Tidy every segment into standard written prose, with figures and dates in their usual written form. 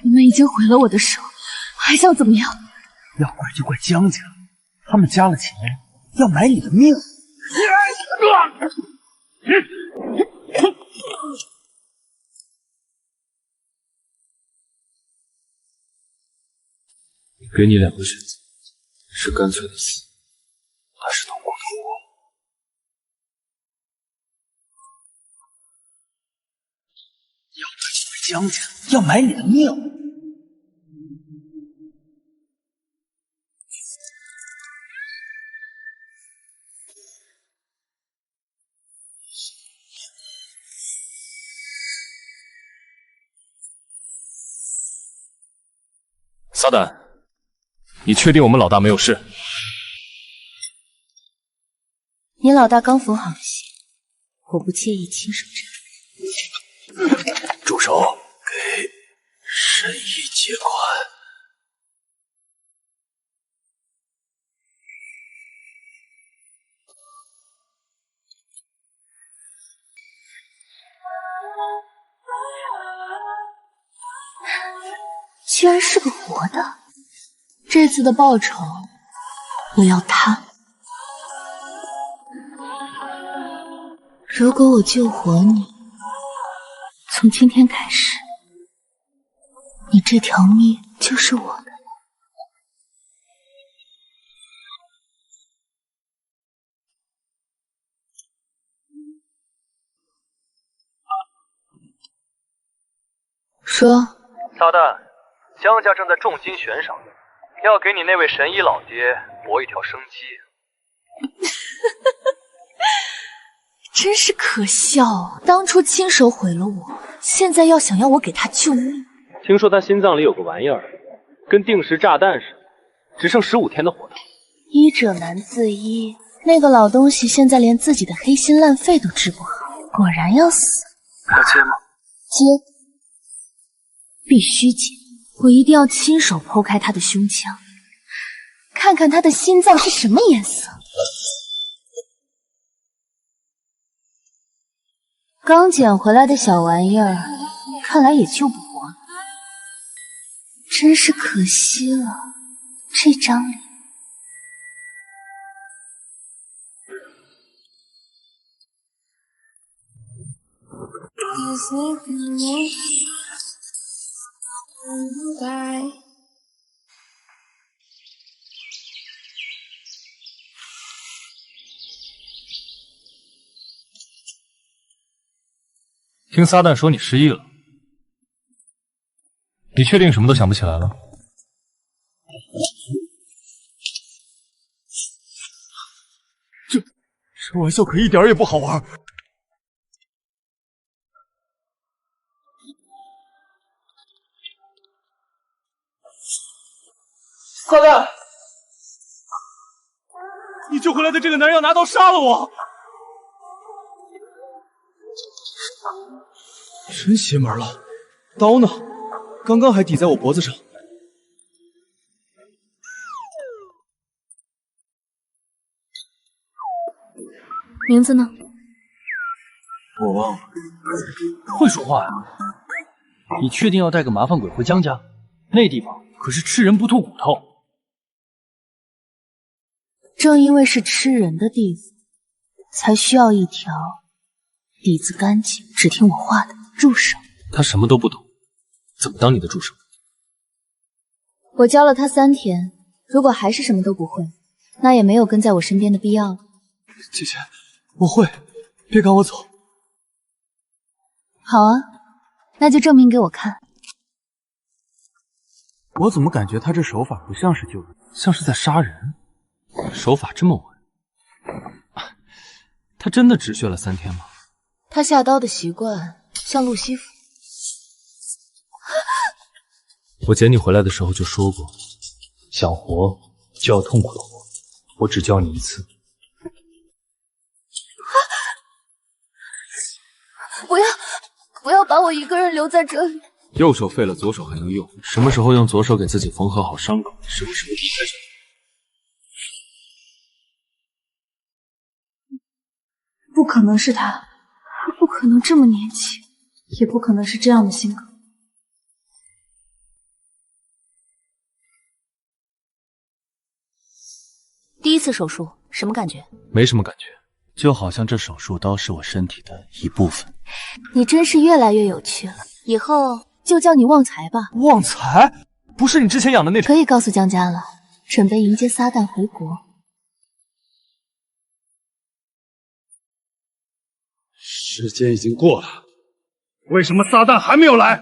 你们已经毁了我的手，还想怎么样？要怪就怪江家，他们加了钱要买你的命。给你两个选择，是干脆的死，还是痛苦的活？要怪就怪江家，要买你的命。撒旦，你确定我们老大没有事？你老大刚缝好了血，我不介意亲手摘。住手！给神医结款。居然是个活的，这次的报酬我要他。如果我救活你，从今天开始，你这条命就是我的。说，撒旦，江家正在重金悬赏，要给你那位神医老爹搏一条生机。真是可笑，当初亲手毁了我，现在要想要我给他救命。听说他心脏里有个玩意儿，跟定时炸弹似的，只剩15天的活头。医者难自医，那个老东西现在连自己的黑心烂肺都治不好，果然要死。要接吗？接，必须接。我一定要亲手剖开他的胸腔，看看他的心脏是什么颜色。刚捡回来的小玩意儿，看来也救不活了，真是可惜了这张脸。听撒旦说你失忆了，你确定什么都想不起来了？这玩笑可一点也不好玩。撒旦，你救回来的这个男人要拿刀杀了我！真邪门了！刀呢？刚刚还抵在我脖子上。名字呢？我忘了。会说话呀？你确定要带个麻烦鬼回江家？那地方可是吃人不吐骨头。正因为是吃人的地方，才需要一条底子干净、只听我话的助手。他什么都不懂，怎么当你的助手？我教了他3天，如果还是什么都不会，那也没有跟在我身边的必要了。姐姐，我会，别赶我走。好啊，那就证明给我看。我怎么感觉他这手法不像是救人，像是在杀人？手法这么稳，他真的止血了3天吗？他下刀的习惯像路西弗。我捡你回来的时候就说过，想活就要痛苦的活，我只教你一次。不要把我一个人留在这里。右手废了，左手还能用。什么时候用左手给自己缝合好伤口，什么时候离开这里。不可能是他，他不可能这么年轻，也不可能是这样的性格。第一次手术什么感觉？没什么感觉，就好像这手术刀是我身体的一部分。你真是越来越有趣了，以后就叫你旺财吧。旺财？不是你之前养的那种？可以告诉江家了，准备迎接撒旦回国。时间已经过了，为什么撒旦还没有来？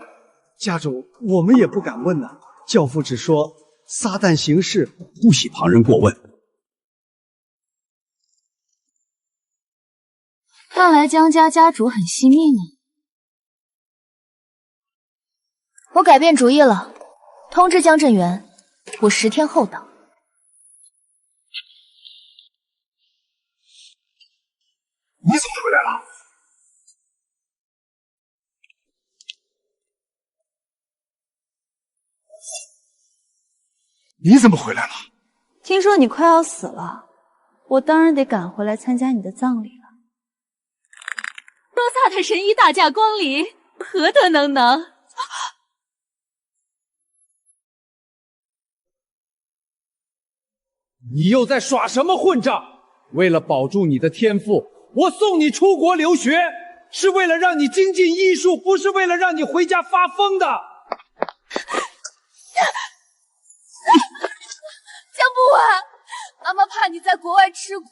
家主，我们也不敢问呐。教父只说撒旦行事不许旁人过问。看来江家家主很惜命啊！我改变主意了，通知江振元，我10天后到。你怎么回来了？你怎么回来了？听说你快要死了，我当然得赶回来参加你的葬礼了。若萨的神医大驾光临，何德能能？你又在耍什么混账？为了保住你的天赋，我送你出国留学，是为了让你精进医术，不是为了让你回家发疯的。江不晚，妈妈怕你在国外吃苦，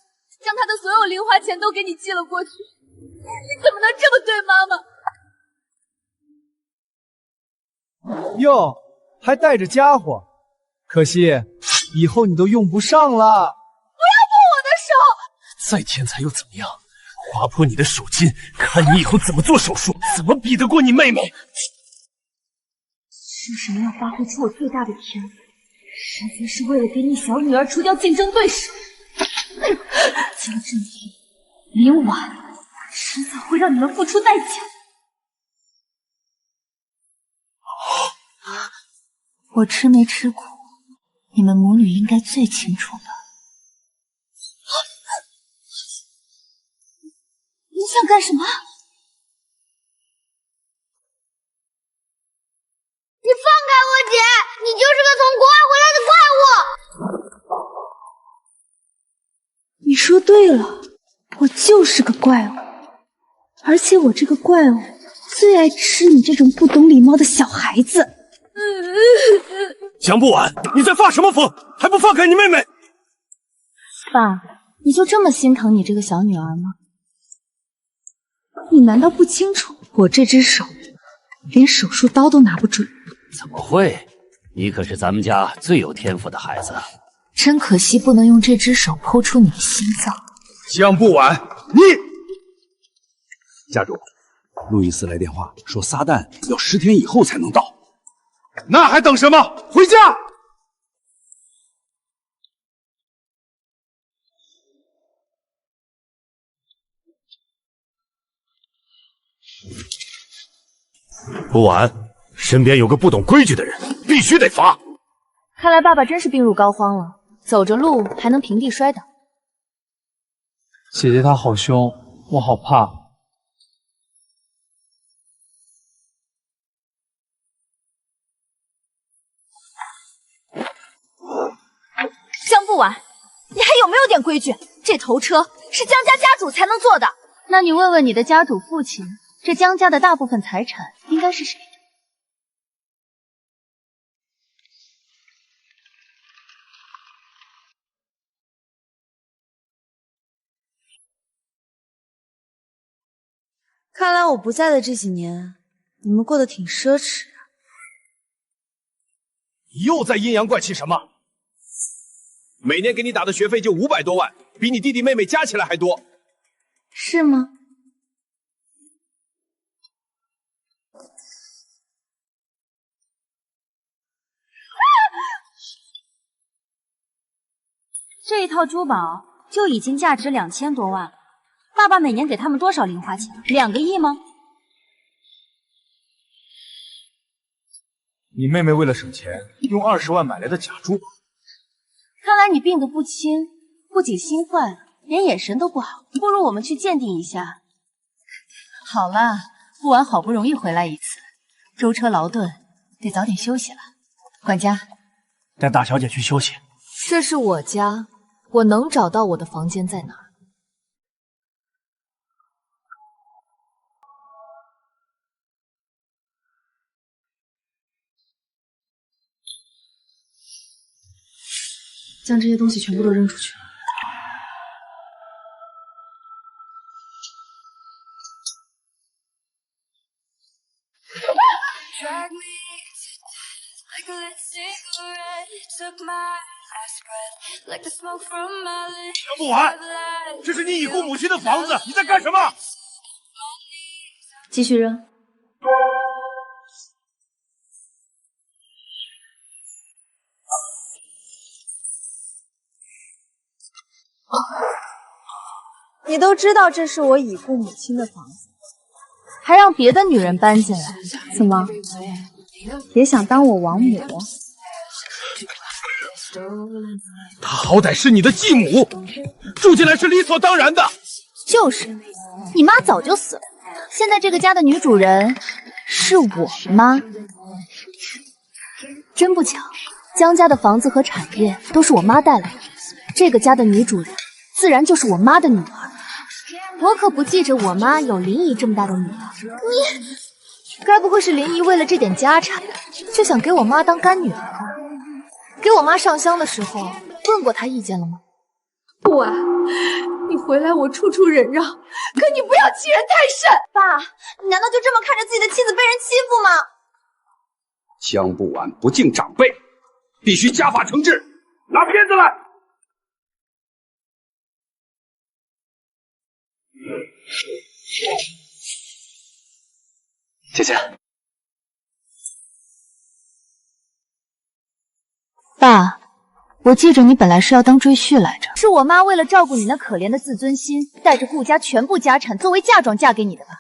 将她的所有零花钱都给你寄了过去。你怎么能这么对妈妈？哟，还带着家伙，可惜以后你都用不上了。不要碰我的手！再天才又怎么样？划破你的手筋，看你以后怎么做手术，怎么比得过你妹妹？是什么要发挥出我最大的天赋？实则是为了给你小女儿除掉竞争对手。江振宇、林婉，迟早会让你们付出代价。我吃没吃苦，你们母女应该最清楚吧？你想干什么？你放开我姐！你就是个从国外回来的怪物！你说对了，我就是个怪物，而且我这个怪物最爱吃你这种不懂礼貌的小孩子。江不晚，你在发什么疯？还不放开你妹妹！爸，你就这么心疼你这个小女儿吗？你难道不清楚我这只手连手术刀都拿不准？怎么会？你可是咱们家最有天赋的孩子。真可惜，不能用这只手剖出你的心脏。江不晚，你家主，路易斯来电话说撒旦要10天以后才能到，那还等什么？回家！不晚，身边有个不懂规矩的人，必须得罚。看来爸爸真是病入膏肓了，走着路还能平地摔倒。姐姐她好凶，我好怕。江不晚，你还有没有点规矩？这头车是江家家主才能坐的。那你问问你的家主父亲，这江家的大部分财产应该是谁的？看来我不在的这几年，你们过得挺奢侈啊。你又在阴阳怪气什么？每年给你打的学费就500多万，比你弟弟妹妹加起来还多。是吗？这一套珠宝就已经价值2000多万了。爸爸每年给他们多少零花钱？2个亿吗？你妹妹为了省钱，用20万买来的假珠宝。看来你病得不轻，不仅心坏了，连眼神都不好。不如我们去鉴定一下。好了，不晚好不容易回来一次，舟车劳顿，得早点休息了。管家，带大小姐去休息。这是我家，我能找到我的房间在哪儿。将这些东西全部都扔出去。江不完，这是你已故母亲的房子，你在干什么？继续扔。你都知道这是我已故母亲的房子，还让别的女人搬进来，怎么也想当我王母？她好歹是你的继母，住进来是理所当然的。就是，你妈早就死了，现在这个家的女主人是我妈。真不巧，江家的房子和产业都是我妈带来的，这个家的女主人自然就是我妈的女儿。我可不记着我妈有林姨这么大的女儿。你该不会是林姨为了这点家产，就想给我妈当干女儿吧？给我妈上香的时候问过她意见了吗？不晚，你回来我处处忍让，可你不要欺人太甚。爸，你难道就这么看着自己的妻子被人欺负吗？江不完不敬长辈，必须家法惩治。拿片子来。姐姐，爸，我记着你本来是要当赘婿来着，是我妈为了照顾你那可怜的自尊心，带着顾家全部家产作为嫁妆嫁给你的吧？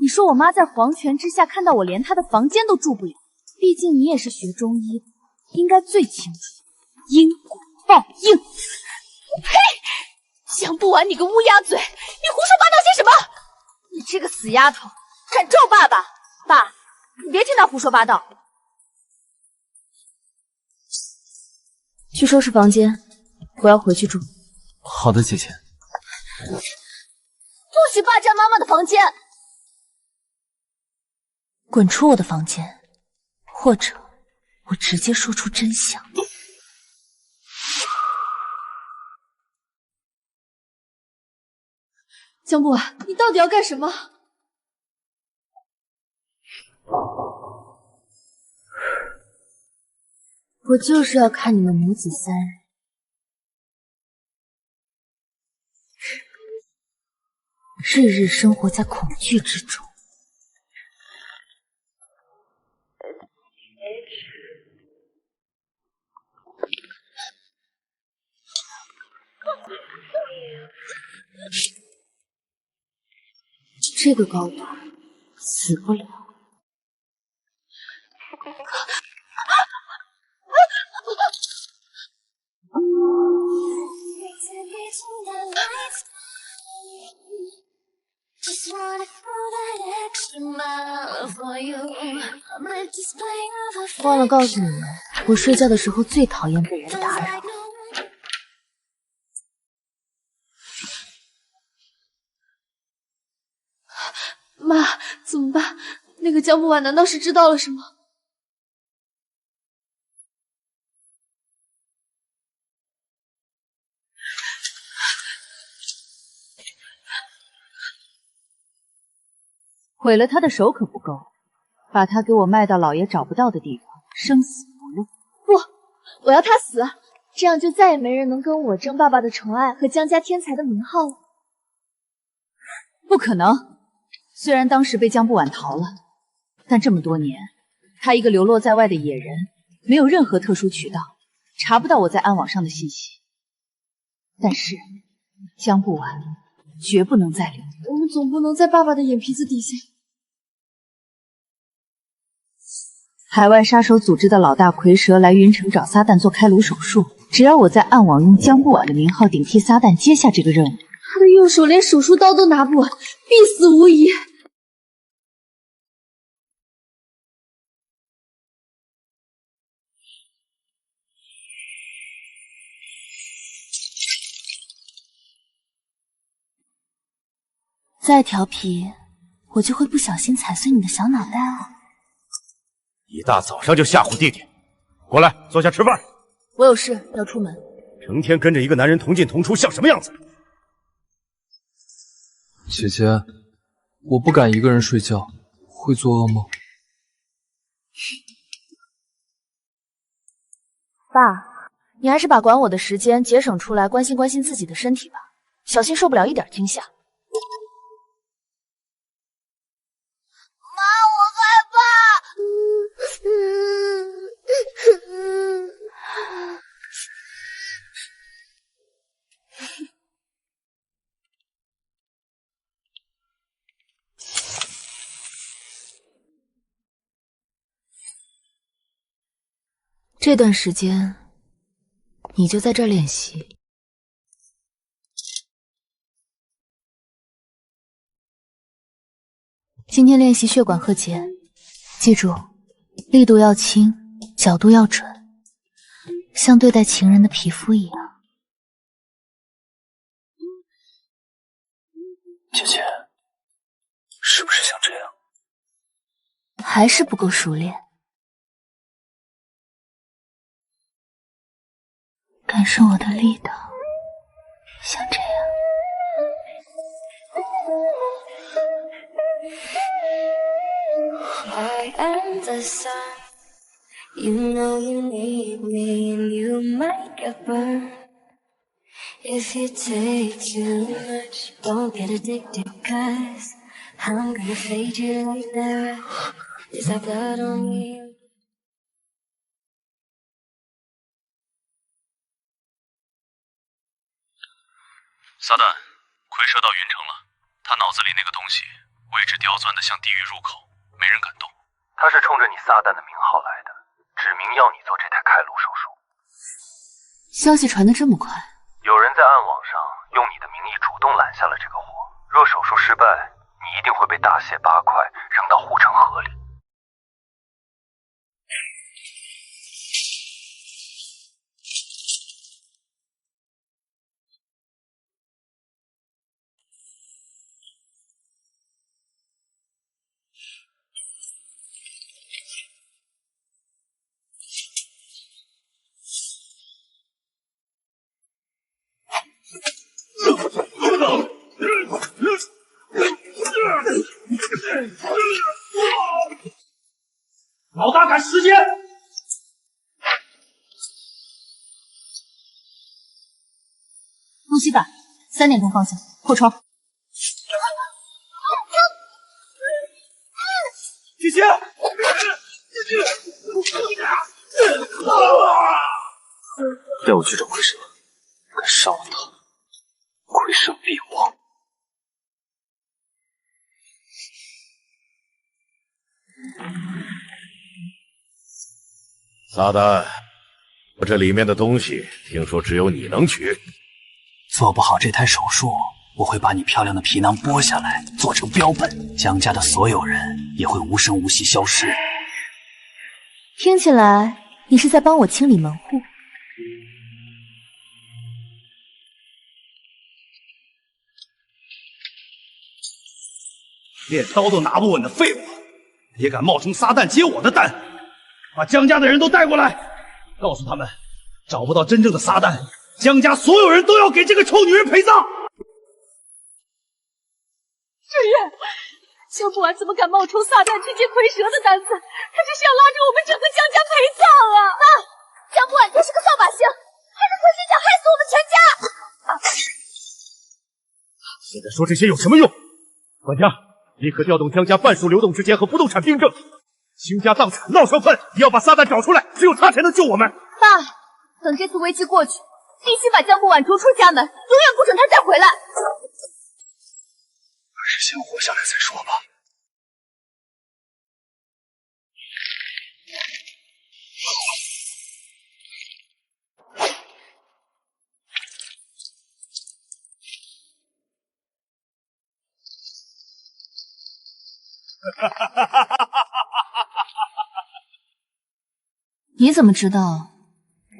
你说我妈在皇权之下看到我连她的房间都住不了，毕竟你也是学中医的，应该最清楚因果报应。呸！江不完，你个乌鸦嘴，你胡说八道些什么？你这个死丫头，敢咒爸爸！爸，你别听他胡说八道。去收拾房间，我要回去住。好的，姐姐。不许霸占妈妈的房间！滚出我的房间，或者我直接说出真相。江不完，你到底要干什么？我就是要看你们母子三人日日生活在恐惧之中。这个高度死不了。忘了告诉你们，我睡觉的时候最讨厌被人打扰。妈，怎么办？那个江不完难道是知道了什么？毁了他的手可不够，把他给我卖到老爷找不到的地方，生死不论。不，我要他死，这样就再也没人能跟我争爸爸的宠爱和江家天才的名号了。不可能！虽然当时被江不晚逃了，但这么多年，他一个流落在外的野人，没有任何特殊渠道，查不到我在暗网上的信息。但是江不晚绝不能再留。我们总不能在爸爸的眼皮子底下。海外杀手组织的老大蝰蛇来云城找撒旦做开颅手术，只要我在暗网用江不晚的名号顶替撒旦接下这个任务，他的右手连手术刀都拿不稳，必死无疑。再调皮，我就会不小心踩碎你的小脑袋哦。一大早上就吓唬弟弟，过来坐下吃饭。我有事要出门。成天跟着一个男人同进同出，像什么样子？姐姐，我不敢一个人睡觉，会做噩梦。爸，你还是把管我的时间节省出来，关心关心自己的身体吧，小心受不了一点惊吓。这段时间，你就在这儿练习。今天练习血管和结，记住，力度要轻，角度要准，像对待情人的皮肤一样。姐姐，是不是像这样？还是不够熟练。感受我的力道，像这样。I am the sun. You know you need me and you might get burned. If you take too much, don't get addicted, cause I'm gonna fade you like the rush. Is that blood on you? 撒旦，蝰蛇到云城了，他脑子里那个东西位置刁钻的像地狱入口，没人敢动。他是冲着你撒旦的名号来的，指明要你做这台开颅手术。消息传得这么快，有人在暗网上用你的名义主动揽下了这个活，若手术失败，你一定会被大卸8块，扔到护城河里。老大赶时间！东西板，3点钟方向，破窗。姐姐，带我去找蝰蛇，敢杀了他，蝰蛇必亡。撒旦，我这里面的东西，听说只有你能取。做不好这台手术，我会把你漂亮的皮囊剥下来，做成标本。江家的所有人也会无声无息消失。听起来你是在帮我清理门户。连刀都拿不稳的废物，也敢冒充撒旦接我的单！把江家的人都带过来，告诉他们，找不到真正的撒旦，江家所有人都要给这个臭女人陪葬。主任，江不晚怎么敢冒充撒旦去接蝰蛇的单子？他这是要拉着我们整个江家陪葬啊！妈，江不晚就是个扫把星，还是蝰蛇想害死我们全家！现在说这些有什么用？管家，立刻调动江家半数流动之间和不动产凭证。倾家荡产闹双份，也要把撒旦找出来，只有他才能救我们。爸，等这次危机过去，必须把江不晚逐出家门，永远不准他再回来。还是先活下来再说吧。你怎么知道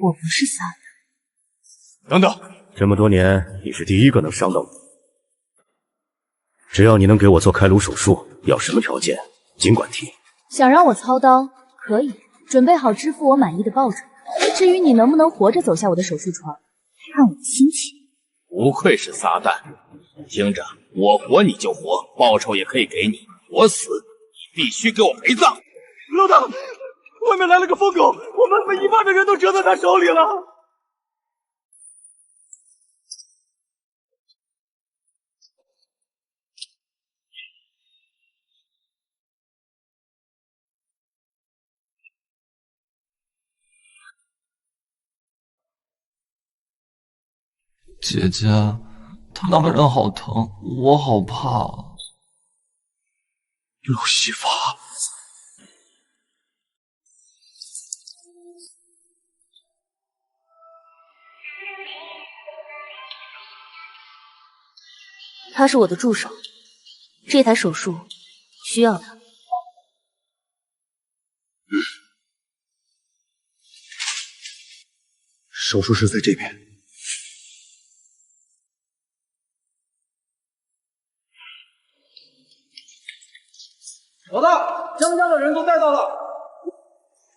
我不是撒旦？等等，这么多年你是第一个能伤到我。只要你能给我做开颅手术，要什么条件尽管提。想让我操刀可以，准备好支付我满意的报酬。至于你能不能活着走下我的手术床，看我的心情。不愧是撒旦，听着，我活你就活，报酬也可以给你，我死你必须给我陪葬。老大，外面来了个疯狗，我们被一半的人都折在他手里了。姐姐，他那个人好疼，我好怕。路西法，他是我的助手，这台手术需要他。手术室在这边。老大，江家的人都带到了。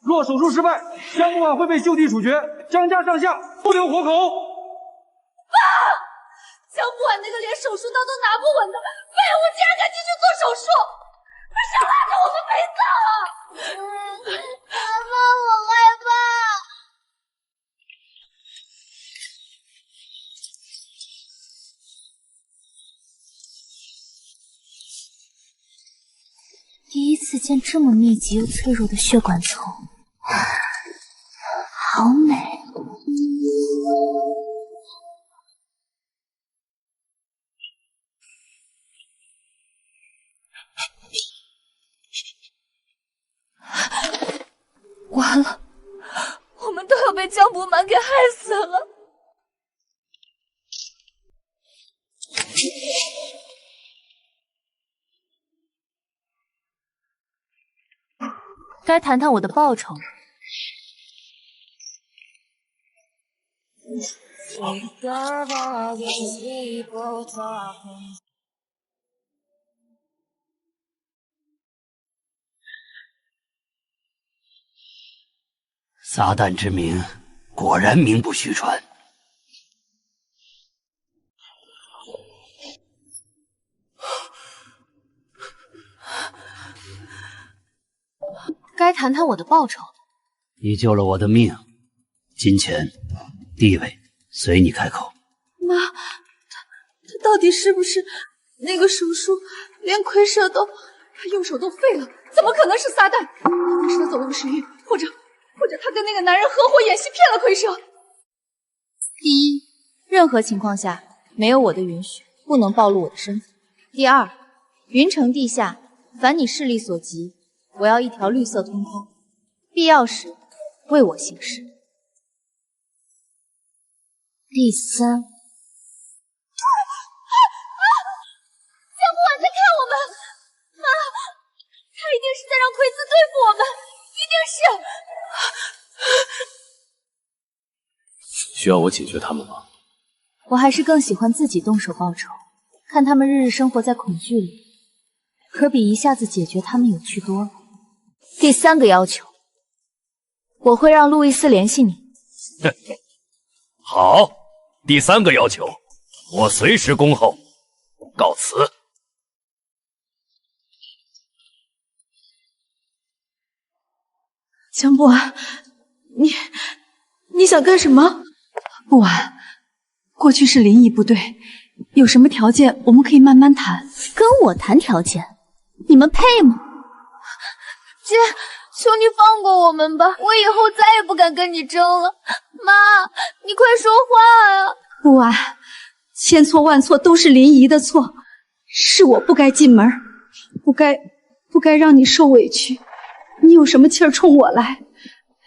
若手术失败，江木婉会被就地处决，江家上下不留活口。爸，江木婉那个连手术刀都拿不稳的废物，竟然敢继续做手术，不是拉着我们陪葬啊！妈妈，我害怕。第一次见这么密集又脆弱的血管丛，好美。完了，我们都要被江伯满给害死了。该谈谈我的报酬了。撒旦之名，果然名不虚传。该谈谈我的报酬了。你救了我的命，金钱、地位随你开口。妈，他到底是不是那个手术连亏舍都，他右手都废了，怎么可能是撒旦？一定是他走漏时运，或者他跟那个男人合伙演戏骗了亏舍。第一，任何情况下没有我的允许，不能暴露我的身份。第二，云城地下，凡你势力所及，我要一条绿色通通，必要时为我行事。第三，江木婉在看我们，妈，他一定是在让奎子对付我们，一定是。需要我解决他们吗？我还是更喜欢自己动手报仇，看他们日日生活在恐惧里，可比一下子解决他们有趣多了。第三个要求，我会让路易斯联系你。好，第三个要求，我随时恭候。告辞。江不完，你想干什么？不完，过去是林仪不对，有什么条件我们可以慢慢谈。跟我谈条件，你们配吗？姐，求你放过我们吧，我以后再也不敢跟你争了。妈，你快说话啊！不完，千错万错都是林仪的错，是我不该进门，不该让你受委屈。你有什么气儿冲我来？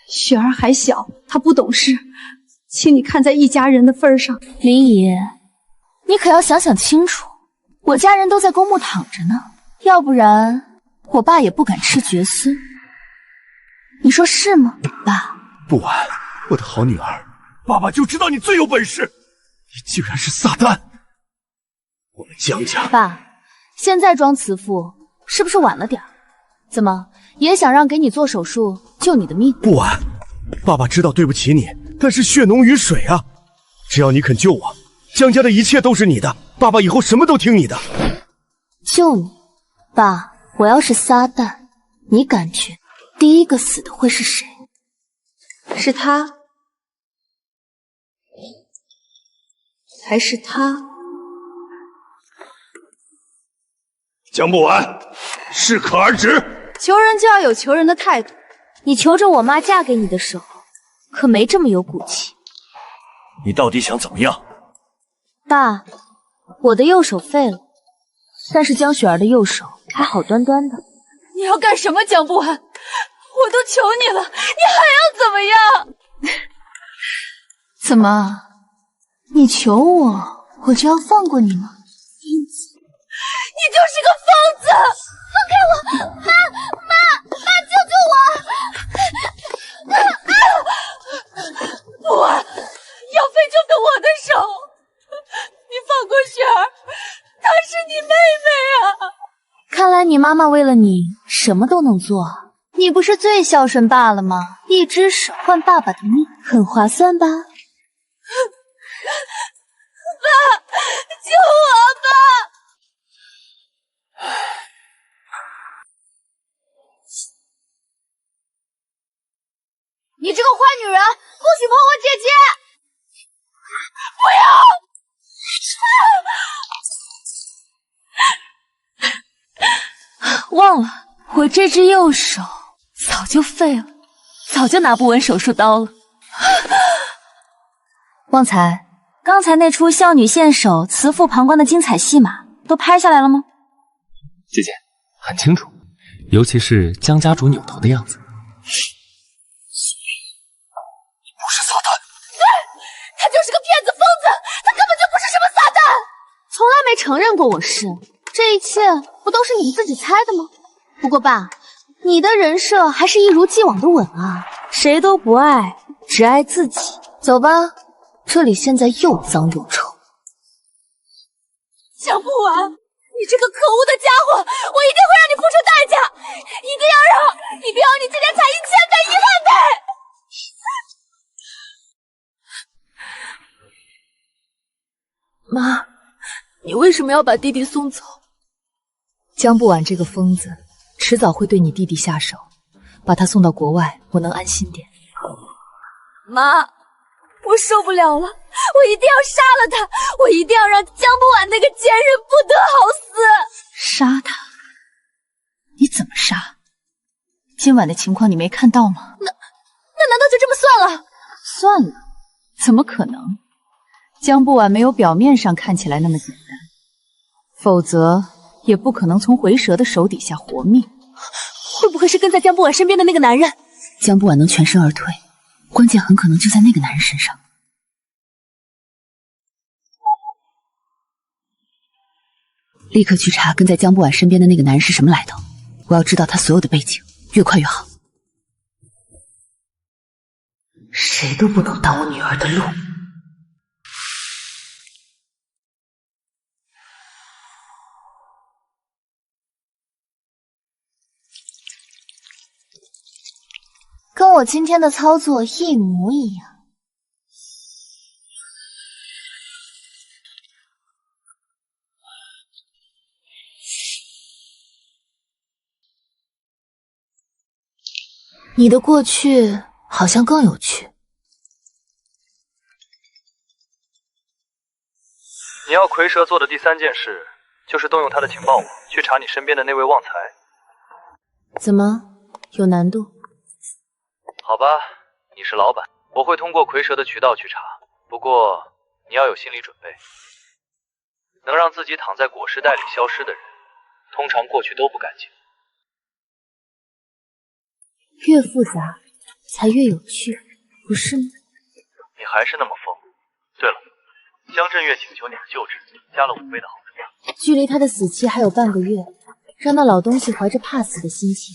雪儿还小，她不懂事，请你看在一家人的份上。林姨，你可要想想清楚，我家人都在公墓躺着呢，要不然我爸也不敢吃绝孙。你说是吗，爸？不晚，我的好女儿，爸爸就知道你最有本事，你竟然是撒旦！我们江家，爸，现在装慈父是不是晚了点儿？怎么也想让给你做手术救你的命？不晚，爸爸知道对不起你，但是血浓于水啊！只要你肯救我，江家的一切都是你的，爸爸以后什么都听你的。救你，爸，我要是撒旦，你感觉第一个死的会是谁？是他，还是他？江不晚，适可而止。求人就要有求人的态度。你求着我妈嫁给你的时候，可没这么有骨气。你到底想怎么样？爸，我的右手废了，但是江雪儿的右手还好端端的。你要干什么，江不晚？我都求你了，你还要怎么样？怎么，你求我，我就要放过你吗？你就是个疯子！放开我！妈，救救我！不晚，要废就废我的手！你放过雪儿，她是你妹妹啊！看来你妈妈为了你什么都能做。你不是最孝顺爸了吗？一只手换爸爸的命，很划算吧？爸，救我吧！你这个坏女人，不许碰我姐姐！不要！忘了，我这只右手早就废了，早就拿不稳手术刀了。旺财，刚才那出孝女献首、慈父旁观的精彩戏码都拍下来了吗？姐姐，很清楚，尤其是江家主扭头的样子。不是撒旦，对，他就是个骗子疯子，他根本就不是什么撒旦，从来没承认过我是，这一切不都是你们自己猜的吗？不过爸，你的人设还是一如既往的稳啊，谁都不爱，只爱自己。走吧，这里现在又脏又臭。江不晚，你这个可恶的家伙，我一定会让你付出代价，一定要你今天踩1000倍、10000倍！妈，你为什么要把弟弟送走？江不晚这个疯子，迟早会对你弟弟下手，把他送到国外，我能安心点。妈，我受不了了，我一定要杀了他，我一定要让江不晚那个贱人不得好死！杀他？你怎么杀？今晚的情况你没看到吗？那难道就这么算了？算了，怎么可能？江不晚没有表面上看起来那么简单，否则也不可能从回蛇的手底下活命。会不会是跟在江不晚身边的那个男人？江不晚能全身而退，关键很可能就在那个男人身上。立刻去查跟在江不晚身边的那个男人是什么来头，我要知道他所有的背景，越快越好。谁都不能挡我女儿的路。跟我今天的操作一模一样。你的过去好像更有趣。你要蝰蛇做的第3件事，就是动用他的情报网去查你身边的那位旺财。怎么，有难度？好吧，你是老板，我会通过蝰蛇的渠道去查，不过你要有心理准备。能让自己躺在果实袋里消失的人，通常过去都不干净。越复杂才越有趣，不是吗？你还是那么疯。对了，江振岳请求你的救治加了5倍的好处。距离他的死期还有半个月，让那老东西怀着怕死的心情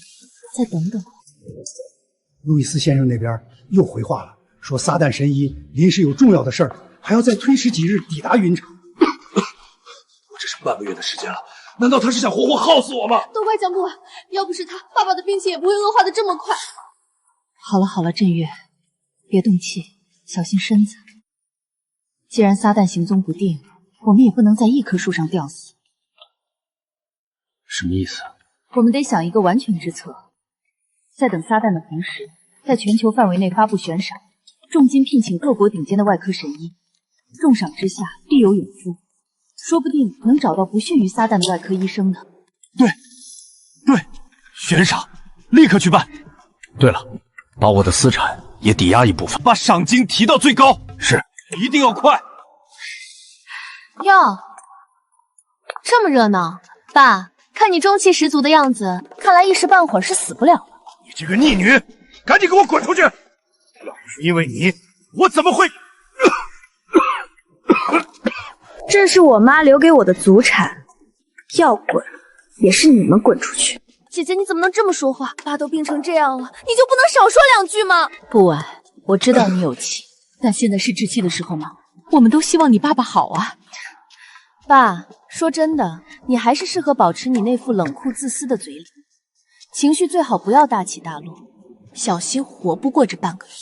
再等等。路易斯先生那边又回话了，说撒旦神医临时有重要的事儿，还要再推迟几日抵达云城。我这是半个月的时间了，难道他是想活活耗死我吗？都怪江不完，要不是他，爸爸的病情也不会恶化的这么快。好了好了，振月，别动气，小心身子。既然撒旦行踪不定，我们也不能在一棵树上吊死。什么意思？我们得想一个完全之策，在等撒旦的同时，在全球范围内发布悬赏，重金聘请各国顶尖的外科神医，重赏之下必有勇夫，说不定能找到不逊于撒旦的外科医生呢。对，悬赏，立刻去办。对了，把我的私产也抵押一部分，把赏金提到最高。是，一定要快。哟，这么热闹，爸，看你中气十足的样子，看来一时半会儿是死不了了。你这个逆女，赶紧给我滚出去！要不是因为你，我怎么会……这是我妈留给我的祖产，要滚也是你们滚出去。姐姐，你怎么能这么说话？爸都病成这样了，你就不能少说两句吗？不晚，我知道你有气，但现在是置气的时候吗？我们都希望你爸爸好啊。爸，说真的，你还是适合保持你那副冷酷自私的嘴脸，情绪最好不要大起大落，小心活不过这半个月。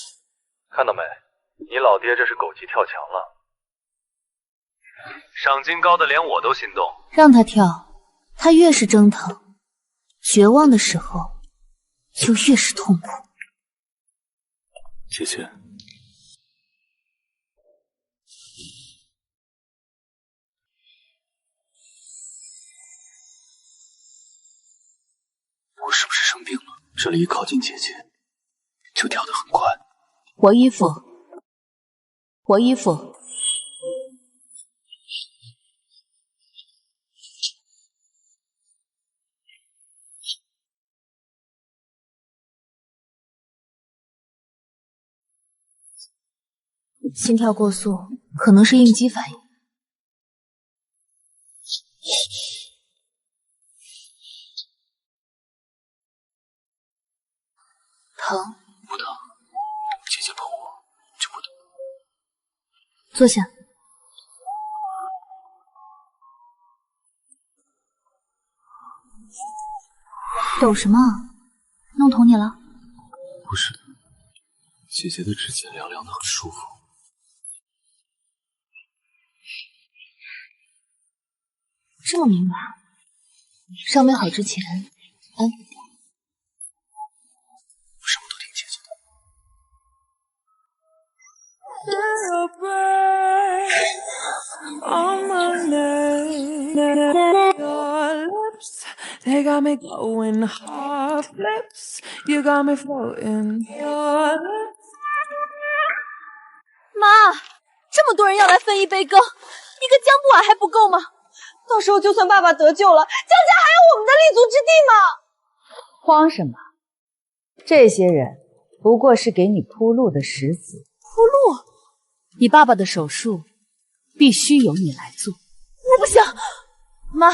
看到没，你老爹这是狗急跳墙了，赏金高的连我都心动。让他跳，他越是挣疼，绝望的时候就越是痛苦。姐姐，我是不是生病了？这里一靠近姐姐，就跳得很快。我衣服，我衣服。心跳过速，可能是应激反应。疼？不疼，姐姐碰我就不疼。坐下。抖什么？弄疼你了？不是的，姐姐的指尖凉凉的，很舒服。这么明白，伤没好之前，安抚我。我什么都听姐姐的。They got me going half flips. You got me floating. 妈，这么多人要来分一杯羹，一个江不晚还不够吗？到时候就算爸爸得救了，江家还有我们的立足之地吗？慌什么？这些人不过是给你铺路的石子。铺路？你爸爸的手术必须由你来做。我不想。妈，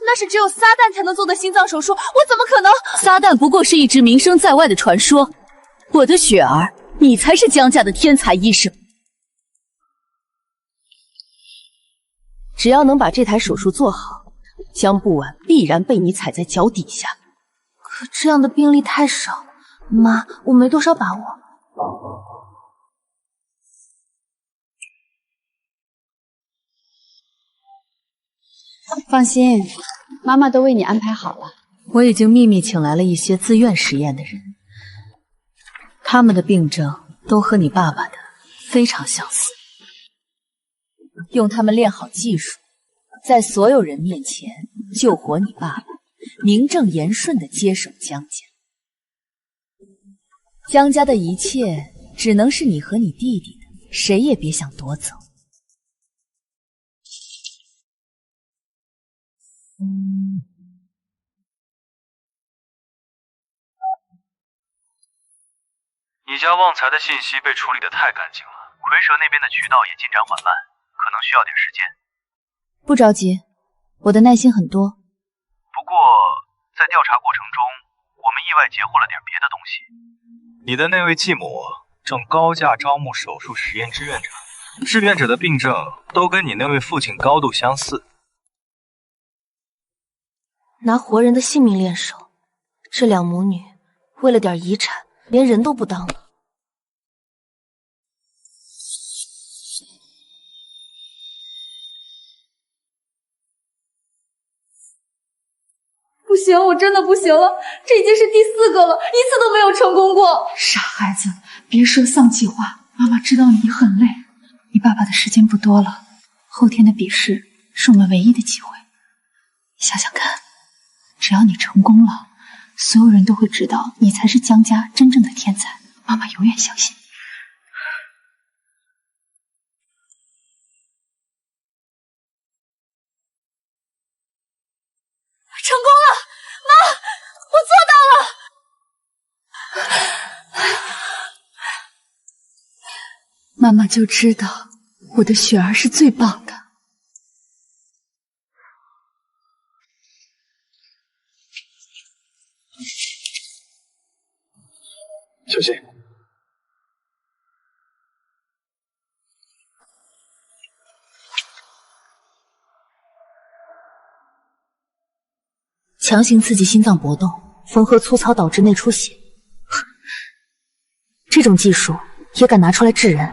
那是只有撒旦才能做的心脏手术，我怎么可能？撒旦不过是一只名声在外的传说。我的雪儿，你才是江家的天才医生。只要能把这台手术做好，江不晚必然被你踩在脚底下。可这样的病例太少，妈，我没多少把握。放心，妈妈都为你安排好了。我已经秘密请来了一些自愿实验的人，他们的病症都和你爸爸的非常相似。用他们练好技术，在所有人面前救活你爸爸，名正言顺地接手江家。江家的一切只能是你和你弟弟的，谁也别想夺走。你家旺财的信息被处理得太干净了，蝰蛇那边的渠道也进展缓慢，可能需要点时间。不着急，我的耐心很多。不过在调查过程中，我们意外截获了点别的东西。你的那位继母正高价招募手术实验志愿者，志愿者的病症都跟你那位父亲高度相似。拿活人的性命练手，这两母女为了点遗产，连人都不当了。不行，我真的不行了，这已经是第4个了，一次都没有成功过。傻孩子，别说丧气话，妈妈知道你很累，你爸爸的时间不多了，后天的比试是我们唯一的机会。你想想看，只要你成功了，所有人都会知道你才是江家真正的天才，妈妈永远相信你。成功了，妈，我做到了。妈妈就知道我的雪儿是最棒的。小心！强行刺激心脏搏动，缝合粗糙导致内出血，这种技术也敢拿出来治人？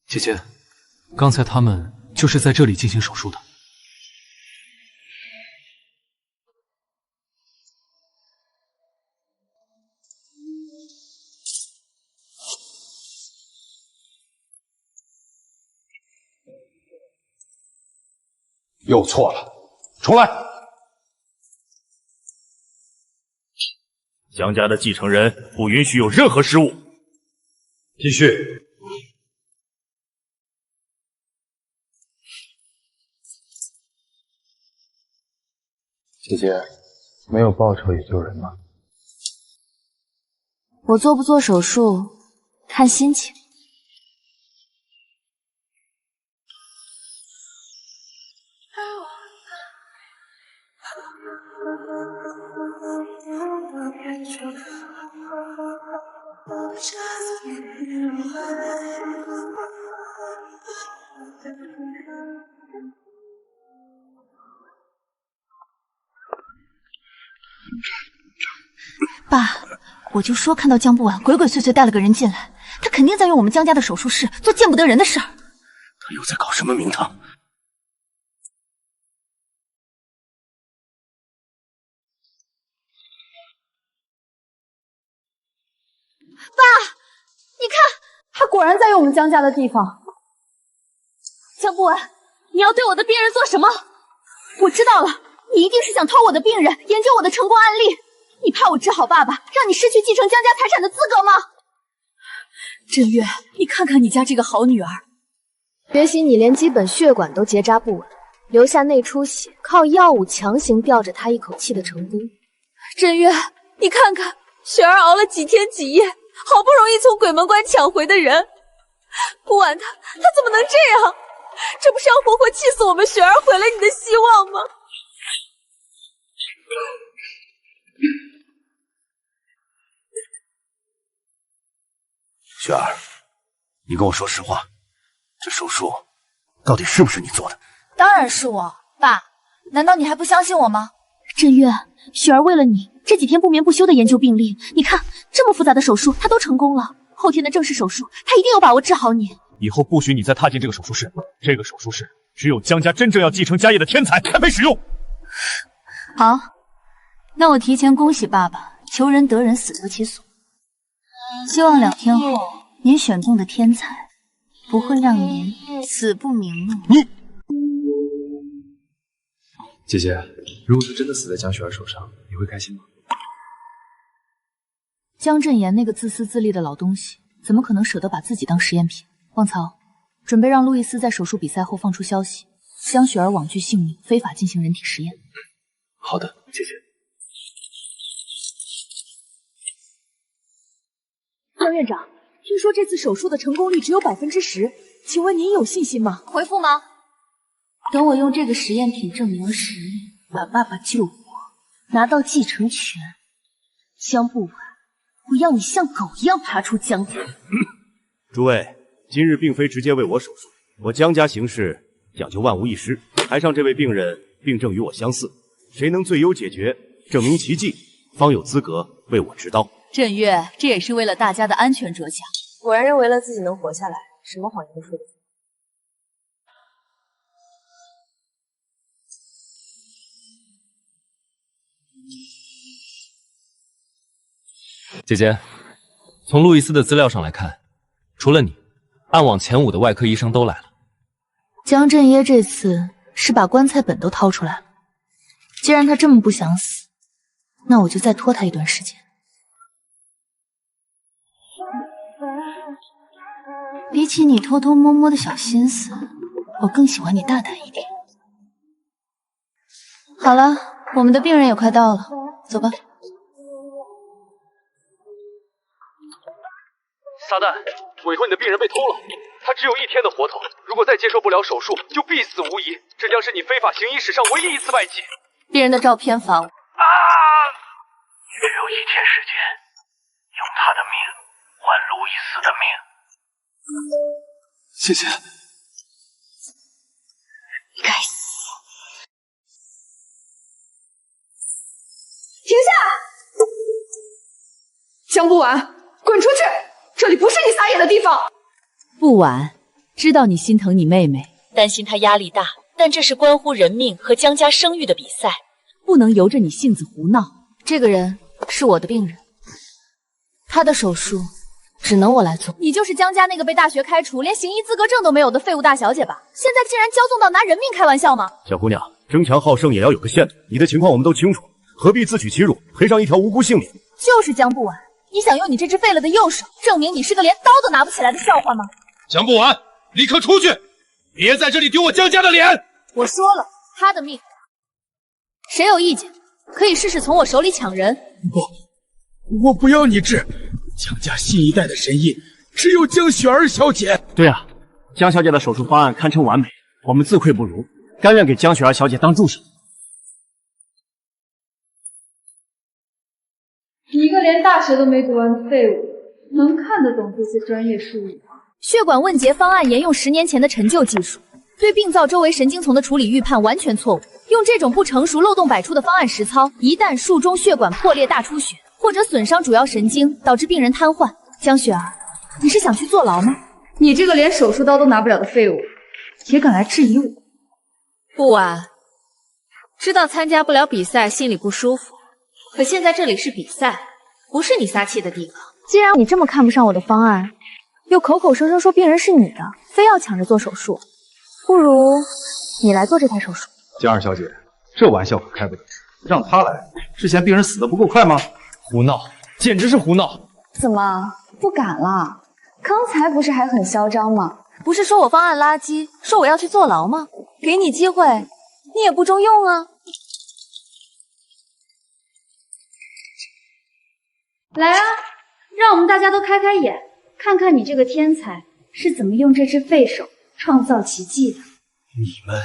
姐姐，刚才他们就是在这里进行手术的。又错了，重来。江家的继承人不允许有任何失误。继续。姐姐，没有报酬也救人吗？我做不做手术看心情。爸，我就说看到江不晚鬼鬼祟祟带了个人进来，他肯定在用我们江家的手术室做见不得人的事儿。他又在搞什么名堂？爸，你看，他果然在用我们江家的地方。江不晚，你要对我的病人做什么？我知道了，你一定是想偷我的病人，研究我的成功案例。你怕我治好爸爸，让你失去继承江家财产的资格吗？振月，你看看你家这个好女儿，学习你连基本血管都结扎不稳，留下内出血，靠药物强行吊着她一口气的成功。振月，你看看雪儿熬了几天几夜，好不容易从鬼门关抢回的人，不晚他怎么能这样？这不是要活活气死我们雪儿，毁了你的希望吗？雪儿，你跟我说实话，这手术到底是不是你做的？当然是我，爸，难道你还不相信我吗？振月，雪儿为了你这几天不眠不休的研究病例，你看这么复杂的手术她都成功了，后天的正式手术她一定有把握治好你。以后不许你再踏进这个手术室，这个手术室只有江家真正要继承家业的天才才配使用。好，那我提前恭喜爸爸，求人得人，死得其所。希望2天后您选中的天才不会让您死不瞑目。姐姐，如果他真的死在江雪儿手上，你会开心吗？江振言那个自私自利的老东西，怎么可能舍得把自己当实验品？旺财，准备让路易斯在手术比赛后放出消息，江雪儿罔据性命，非法进行人体实验。好的，姐姐。江院长，听说这次手术的成功率只有10%，请问您有信心吗？回复吗？等我用这个实验品证明实力，把爸爸救活，拿到继承权，江不晚，我要你像狗一样爬出江家。诸位，今日并非直接为我手术，我江家行事讲究万无一失。台上这位病人病症与我相似，谁能最优解决，证明奇迹，方有资格为我执刀。振月，这也是为了大家的安全着想。果然认为了自己能活下来，什么谎言都说得出。姐姐，从路易斯的资料上来看，除了你，暗网前5的外科医生都来了。江振耶这次是把棺材本都掏出来了。既然他这么不想死，那我就再拖他一段时间。比起你偷偷摸摸的小心思，我更喜欢你大胆一点。好了，我们的病人也快到了，走吧。撒旦，委托你的病人被偷了，他只有1天的活头，如果再接受不了手术，就必死无疑。这将是你非法行医史上唯一一次外祭。病人的照片发我。只有1天时间，用他的命换路易斯的命。谢谢。该死！停下！江不晚，滚出去！这里不是你撒野的地方。不晚，知道你心疼你妹妹，担心她压力大，但这是关乎人命和江家声誉的比赛，不能由着你性子胡闹。这个人是我的病人，他的手术只能我来做。你就是江家那个被大学开除，连行医资格证都没有的废物大小姐吧？现在竟然骄纵到拿人命开玩笑吗？小姑娘，争强好胜也要有个限度。你的情况我们都清楚，何必自取其辱，赔上一条无辜性命？就是江不晚，你想用你这只废了的右手证明你是个连刀都拿不起来的笑话吗？江不晚，立刻出去，别在这里丢我江家的脸！我说了，他的命，谁有意见可以试试从我手里抢人。不，我不要你治。江家新一代的神医只有江雪儿小姐。对啊，江小姐的手术方案堪称完美，我们自愧不如，甘愿给江雪儿小姐当助手。一个连大学都没读完的废物，能看得懂这些专业术语吗？血管问结方案沿用10年前的陈旧技术，对病灶周围神经丛的处理预判完全错误。用这种不成熟、漏洞百出的方案实操，一旦术中血管破裂大出血，或者损伤主要神经，导致病人瘫痪。江雪儿，你是想去坐牢吗？你这个连手术刀都拿不了的废物，也敢来质疑我？不晚，知道参加不了比赛，心里不舒服。可现在这里是比赛，不是你撒气的地方。既然你这么看不上我的方案，又口口声声说病人是你的，非要抢着做手术，不如你来做这台手术。江二小姐，这玩笑可开不得，让她来，之前病人死得不够快吗？胡闹，简直是胡闹！怎么不敢了？刚才不是还很嚣张吗？不是说我方案垃圾，说我要去坐牢吗？给你机会，你也不中用啊！来啊，让我们大家都开开眼，看看你这个天才是怎么用这只废手创造奇迹的。你们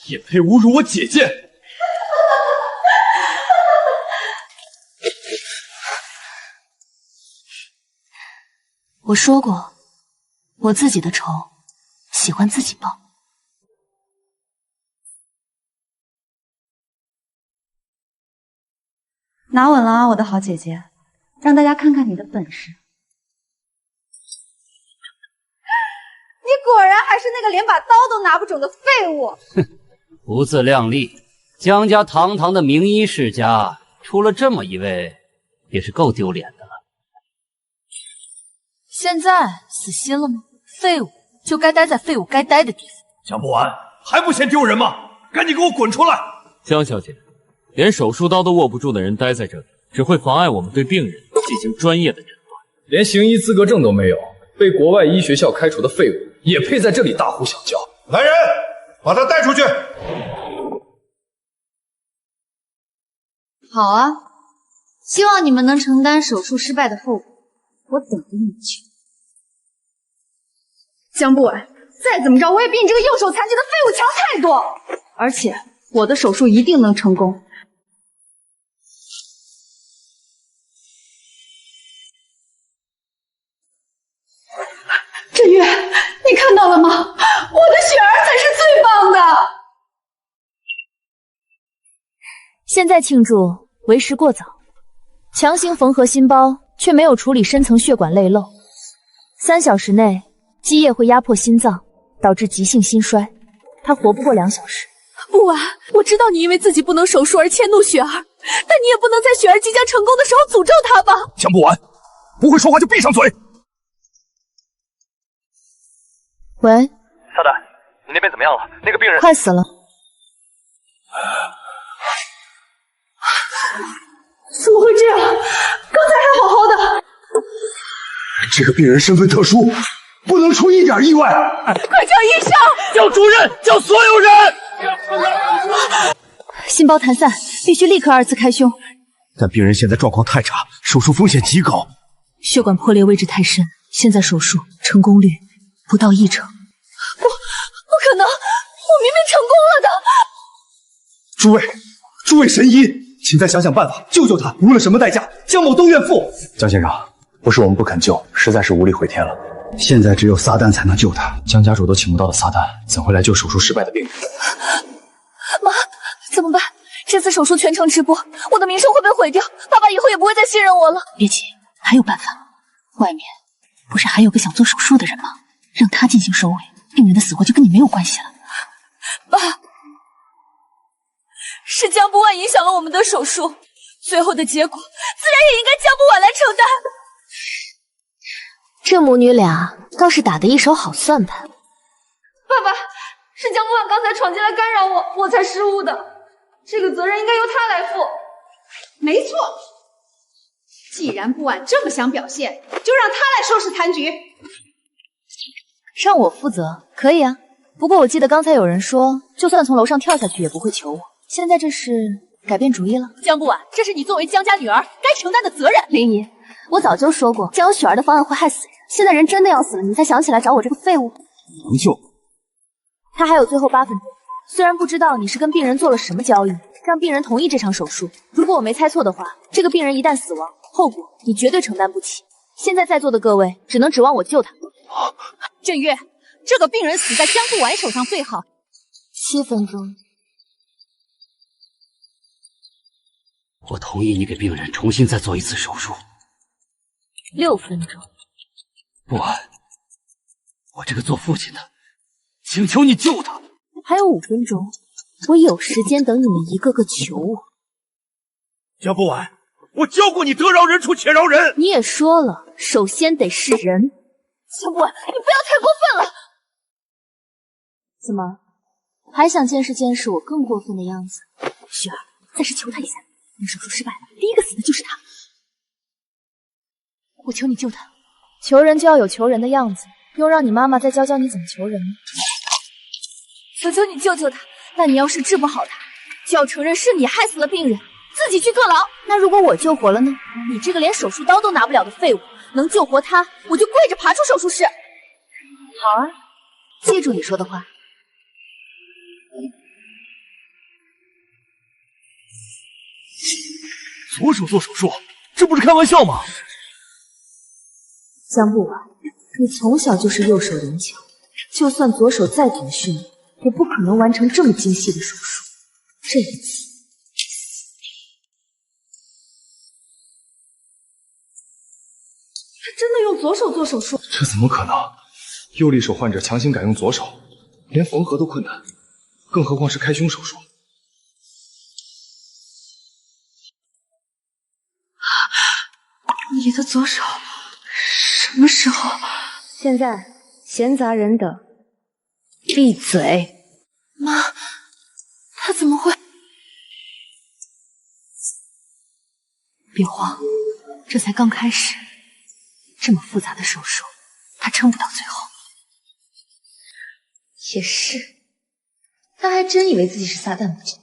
也配侮辱我姐姐？我说过，我自己的仇喜欢自己报。拿稳了啊，我的好姐姐，让大家看看你的本事。你果然还是那个连把刀都拿不准的废物！哼，不自量力！江家堂堂的名医世家，出了这么一位，也是够丢脸的了。现在死心了吗？废物就该待在废物该待的地方。讲不完，还不嫌丢人吗？赶紧给我滚出来！江小姐，连手术刀都握不住的人待在这里，只会妨碍我们对病人进行专业的诊断。连行医资格证都没有，被国外医学校开除的废物，也配在这里大呼小叫？来人，把他带出去！好啊，希望你们能承担手术失败的后果。我等着你们去。江不晚，再怎么着我也比你这个右手残疾的废物强太多。而且我的手术一定能成功。振月，你看到了吗？我的雪儿才是最棒的。现在庆祝为时过早，强行缝合心包却没有处理深层血管内漏，3小时内积液会压迫心脏，导致急性心衰，他活不过2小时。不晚，我知道你因为自己不能手术而迁怒雪儿，但你也不能在雪儿即将成功的时候诅咒她吧？江不晚，不会说话就闭上嘴。喂，撒旦，你那边怎么样了？那个病人快死了。怎么会这样？刚才还好好的。这个病人身份特殊，不能出一点意外。快叫医生！叫主任！叫所有人！心包弹散，必须立刻2次开胸。但病人现在状况太差，手术风险极高。血管破裂位置太深，现在手术成功率不到1成。不可能！我明明成功了的。诸位神医，请再想想办法救救他，无论什么代价，江某都愿付。江先生，不是我们不肯救，实在是无力回天了。现在只有撒旦才能救他。江家主都请不到的撒旦，怎会来救手术失败的病人？妈，怎么办？这次手术全程直播，我的名声会被毁掉，爸爸以后也不会再信任我了。别急，还有办法。外面不是还有个想做手术的人吗？让他进行收尾，病人的死活就跟你没有关系了。爸，是江不晚影响了我们的手术，最后的结果自然也应该江不晚来承担。这母女俩倒是打得一手好算盘。爸爸，是江不晚刚才闯进来干扰我，我才失误的，这个责任应该由他来负。没错，既然不晚这么想表现，就让他来收拾残局。让我负责可以啊，不过我记得刚才有人说，就算从楼上跳下去也不会求我。现在这是改变主意了？江不晚，这是你作为江家女儿该承担的责任。林姨，我早就说过，将有雪儿的方案会害死人。现在人真的要死了，你才想起来找我这个废物？能救。他还有最后8分钟。虽然不知道你是跟病人做了什么交易，让病人同意这场手术。如果我没猜错的话，这个病人一旦死亡，后果你绝对承担不起。现在在座的各位只能指望我救他。振月，这个病人死在江不晚手上最好。7分钟。我同意你给病人重新再做1次手术。6分钟。不晚，我这个做父亲的，请求你救他。还有5分钟，我有时间等你们一个个求我。江不晚，我教过你得饶人处且饶人。你也说了，首先得是人。江不晚，你不要太过分了。怎么，还想见识见识我更过分的样子？雪儿，再是求他一下，你手术失败了，第一个死的就是他。我求你救他。求人就要有求人的样子，用让你妈妈再教教你怎么求人吗？求求你救救他！但你要是治不好他，就要承认是你害死了病人，自己去坐牢。那如果我救活了呢？你这个连手术刀都拿不了的废物，能救活他，我就跪着爬出手术室。好啊，记住你说的话。左手做手术，这不是开玩笑吗？江不晚，你从小就是右手灵巧，就算左手再怎么训练，也不可能完成这么精细的手术。这一次，他真的用左手做手术？这怎么可能？右利手患者强行改用左手，连缝合都困难，更何况是开胸手术。你的左手什么时候？现在闲杂人等，闭嘴！妈，他怎么会？别慌，这才刚开始，这么复杂的手术，他撑不到最后。也是，他还真以为自己是撒旦不成？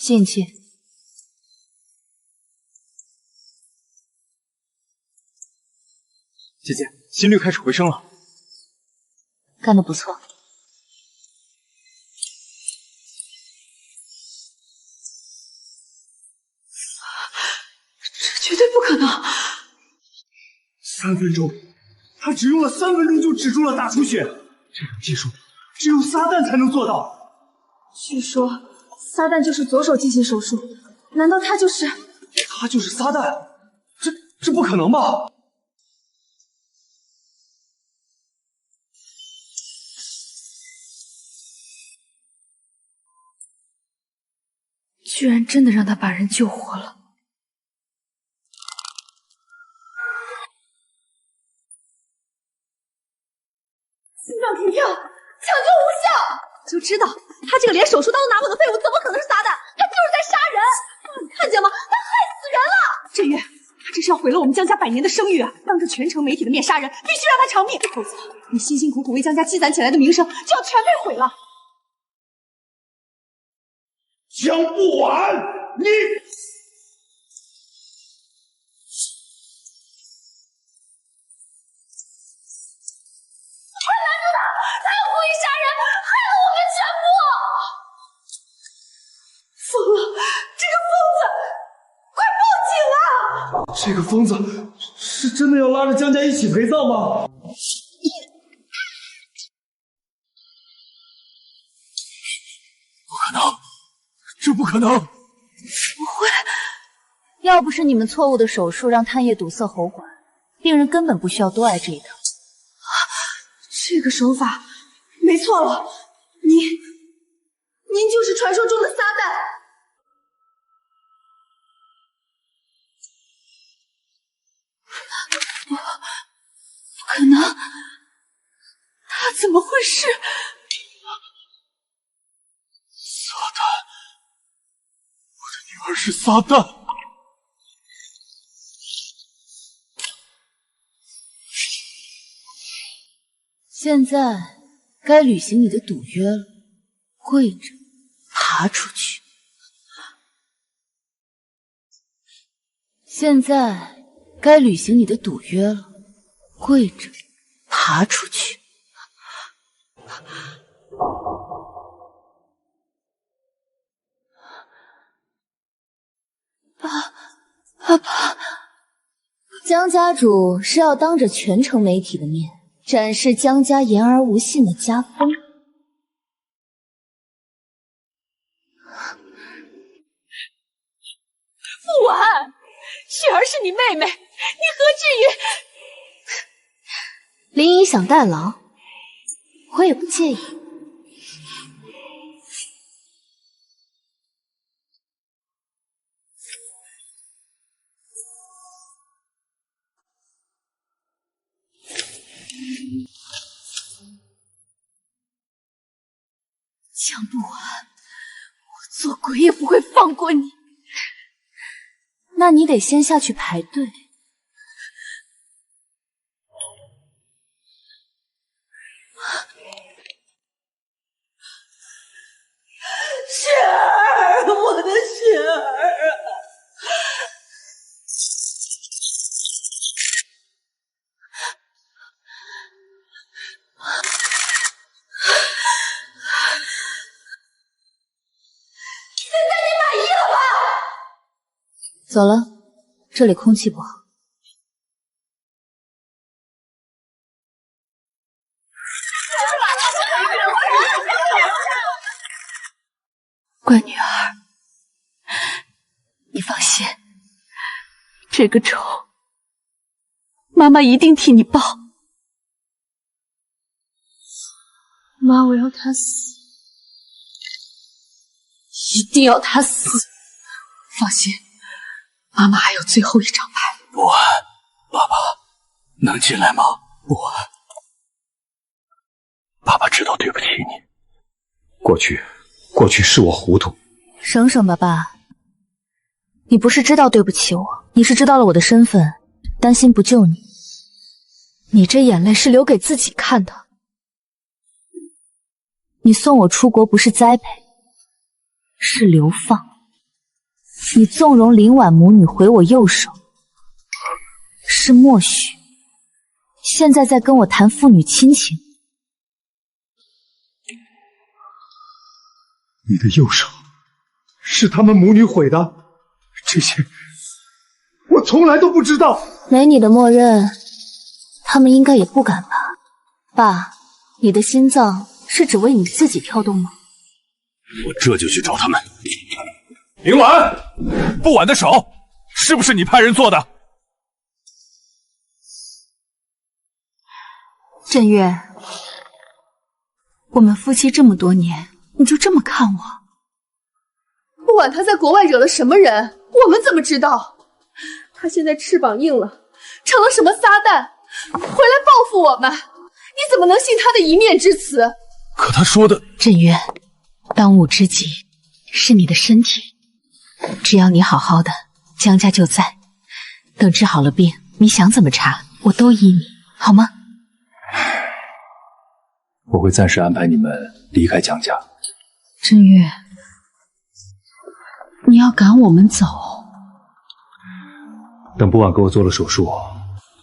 进去。姐姐，心率开始回升了，干得不错。这绝对不可能！3分钟，他只用了3分钟就止住了大出血，这种技术只有撒旦才能做到。据说撒旦就是左手进行手术，难道他就是？他就是撒旦？这不可能吧？居然真的让他把人救活了！心脏停跳，抢救无效！就知道他这个连手术刀都拿不稳的废物，怎么可能是撒旦？他就是在杀人！你看见吗？他害死人了！郑月，他这是要毁了我们江家100年的声誉啊！当着全城媒体的面杀人，必须让他偿命，否则你辛辛苦苦为江家积攒起来的名声就要全被毁了。江不晚，你快拦住他！他要故意杀人，害了我们全部！疯了！这个疯子，快报警啊！这个疯子是真的要拉着江家一起陪葬吗？不可能！这不可能！不会，要不是你们错误的手术让痰液堵塞喉管，病人根本不需要多挨这一刀。这个手法没错了，您就是传说中的撒旦。不可能，他怎么会是？撒旦，我的女儿是撒旦。现在该履行你的赌约了，跪着爬出去。现在该履行你的赌约了，跪着爬出去。爸爸，江家主是要当着全城媒体的面展示江家言而无信的家风。父王，雪儿是你妹妹，你何至于？林姨想代劳，我也不介意。江不完，我做鬼也不会放过你。那你得先下去排队。雪儿，我的雪儿啊！走了，这里空气不好。乖女儿，你放心，这个仇妈妈一定替你报。妈，我要他死，一定要他死。放心。妈妈还有最后一张牌。不安，爸爸，能进来吗？不安，爸爸知道对不起你。过去是我糊涂。省省吧，爸。你不是知道对不起我，你是知道了我的身份，担心不救你。你这眼泪是留给自己看的。你送我出国不是栽培，是流放。你纵容林婉母女毁我右手，是默许，现在在跟我谈父女亲情。你的右手是他们母女毁的，这些我从来都不知道。没你的默认，他们应该也不敢吧？爸，你的心脏是只为你自己跳动吗？我这就去找他们。林婉，不婉的手是不是你派人做的？振月，我们夫妻这么多年，你就这么看我？不管他在国外惹了什么人，我们怎么知道？他现在翅膀硬了，成了什么撒旦，回来报复我们，你怎么能信他的一面之词？可他说的……振月，当务之急是你的身体，只要你好好的，江家就在。等治好了病，你想怎么查，我都依你，好吗？我会暂时安排你们离开江家。振月，你要赶我们走？等不晚给我做了手术，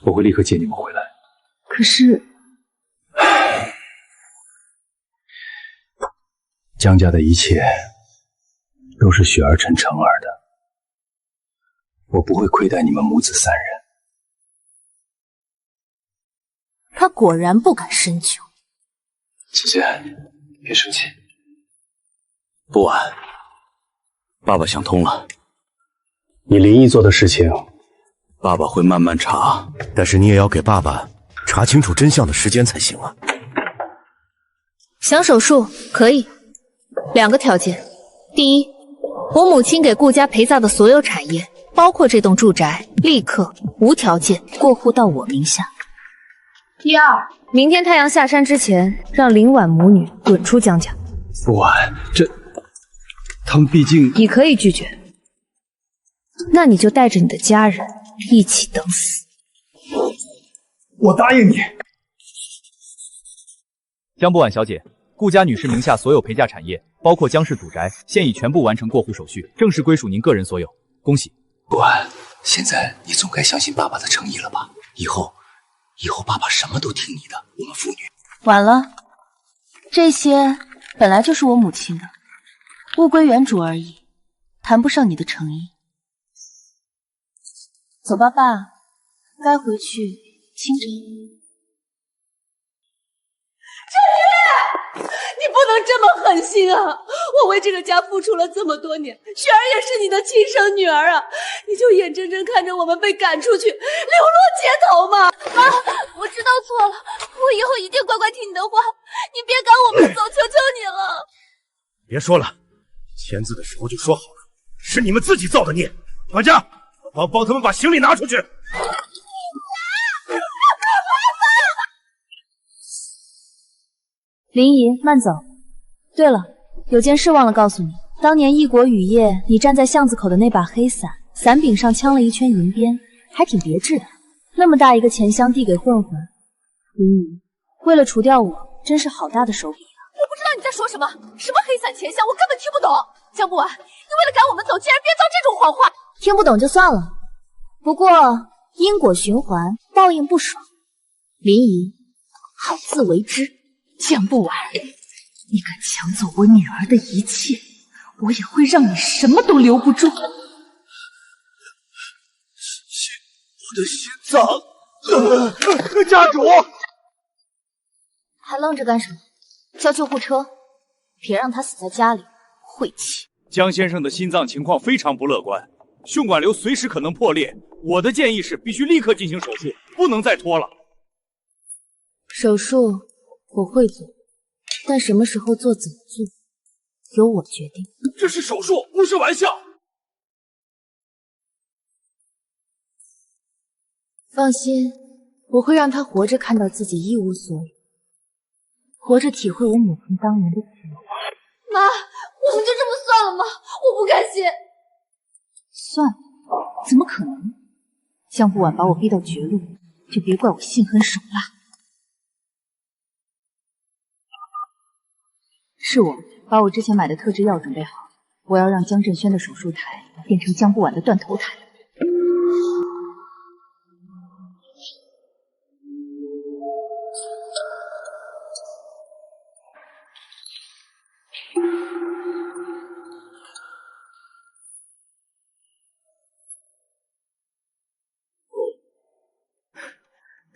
我会立刻接你们回来。可是江家的一切都是雪儿趁成儿的，我不会亏待你们母子三人。他果然不敢深究。姐姐，别生气。不晚，爸爸想通了，你林毅做的事情，爸爸会慢慢查，但是你也要给爸爸查清楚真相的时间才行啊。想手术可以，2个条件：第一，我母亲给顾家陪葬的所有产业，包括这栋住宅，立刻无条件过户到我名下。第二，明天太阳下山之前，让林婉母女滚出江家。不晚，他们毕竟……你可以拒绝，那你就带着你的家人一起等死。我答应你。江不婉小姐，顾家女士名下所有陪嫁产业，包括江氏祖宅，现已全部完成过户手续，正式归属您个人所有。恭喜！不晚，现在你总该相信爸爸的诚意了吧？以后爸爸什么都听你的，我们父女……晚了，这些本来就是我母亲的，物归原主而已，谈不上你的诚意。走吧，爸，该回去清晨。你不能这么狠心啊！我为这个家付出了这么多年，雪儿也是你的亲生女儿啊！你就眼睁睁看着我们被赶出去，流落街头吗？妈，我知道错了，我以后一定乖乖听你的话，你别赶我们走，求求你了！别说了，签字的时候就说好了，是你们自己造的孽。管家，帮他们把行李拿出去。林姨，慢走。对了，有件事忘了告诉你，当年异国雨夜，你站在巷子口的那把黑伞，伞柄上镶了一圈银边，还挺别致的。那么大一个钱箱递给混混，林姨，为了除掉我，真是好大的手笔啊！我不知道你在说什么，什么黑伞钱箱，我根本听不懂。江不婉，你为了赶我们走，竟然编造这种谎话！听不懂就算了，不过因果循环，报应不爽。林姨，好自为之。江不婉，你敢抢走我女儿的一切，我也会让你什么都留不住。我的心脏，家主，还愣着干什么？叫救护车，别让他死在家里，晦气。江先生的心脏情况非常不乐观，血管瘤随时可能破裂。我的建议是必须立刻进行手术，不能再拖了。手术我会做，但什么时候做、怎么做，由我决定。这是手术，不是玩笑。放心，我会让他活着看到自己一无所有，活着体会我母亲当年的苦。妈，我们就这么算了吗？我不甘心。算了，怎么可能？江不婉把我逼到绝路，就别怪我心狠手辣。是我把我之前买的特制药准备好，我要让江振轩的手术台变成江不晚的断头台。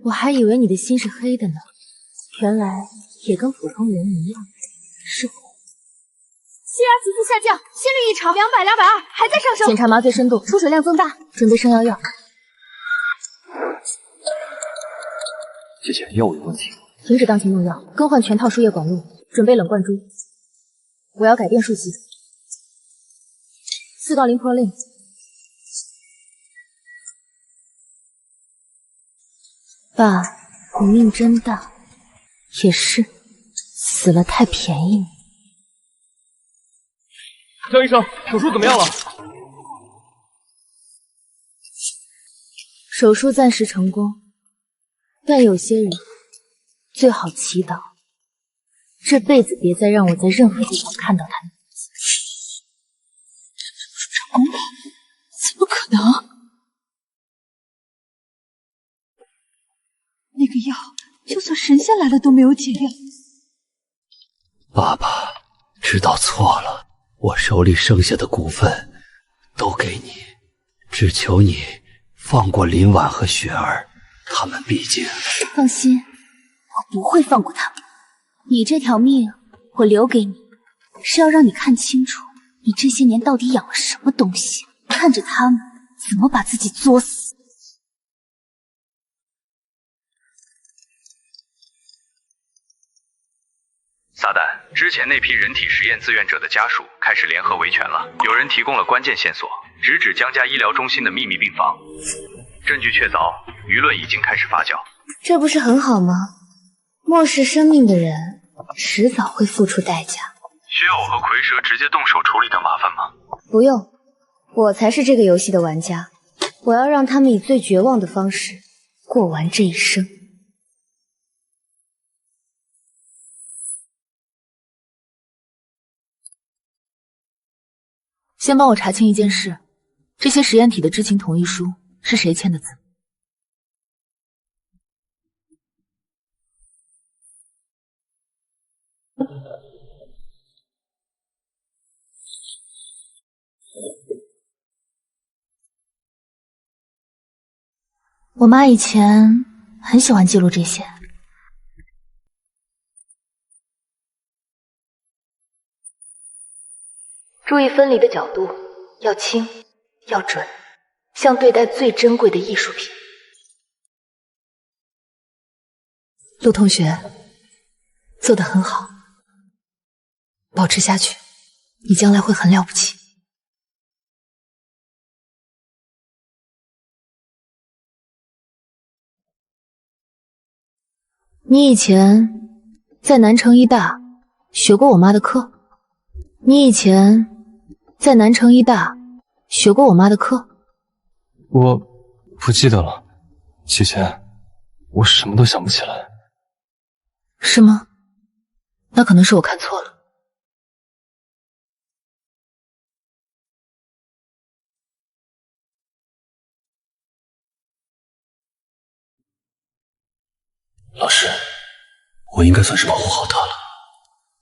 我还以为你的心是黑的呢，原来也跟普通人一样是红。血压急速下降，心率异常，200、220，还在上升。检查麻醉深度，出水量增大，准备升药药。姐姐，药物有问题。停止当前用药，更换全套输液管路，准备冷灌注。我要改变术型，4道灵魄令。爸，你命真大，也是，死了太便宜你。江医生，手术怎么样了？手术暂时成功，但有些人最好祈祷，这辈子别再让我在任何地方看到他们。成功了？怎么可能？那个药，就算神仙来了都没有解掉。爸爸，知道错了，我手里剩下的股份都给你，只求你放过林婉和雪儿，他们毕竟……放心，我不会放过他们。你这条命我留给你，是要让你看清楚，你这些年到底养了什么东西，看着他们怎么把自己作死。撒旦，之前那批人体实验志愿者的家属开始联合维权了，有人提供了关键线索，直指江家医疗中心的秘密病房，证据确凿，舆论已经开始发酵。这不是很好吗？漠视生命的人，迟早会付出代价。需要我和蝰蛇直接动手处理掉麻烦吗？不用，我才是这个游戏的玩家，我要让他们以最绝望的方式过完这一生。先帮我查清一件事，这些实验体的知情同意书是谁签的字？我妈以前很喜欢记录这些。注意分离的角度，要轻，要准，像对待最珍贵的艺术品。陆同学，做得很好，保持下去，你将来会很了不起。你以前在南城医大学过我妈的课？你以前在南城医大学过我妈的课？我不记得了，姐姐，我什么都想不起来。是吗？那可能是我看错了。老师，我应该算是保护好他了，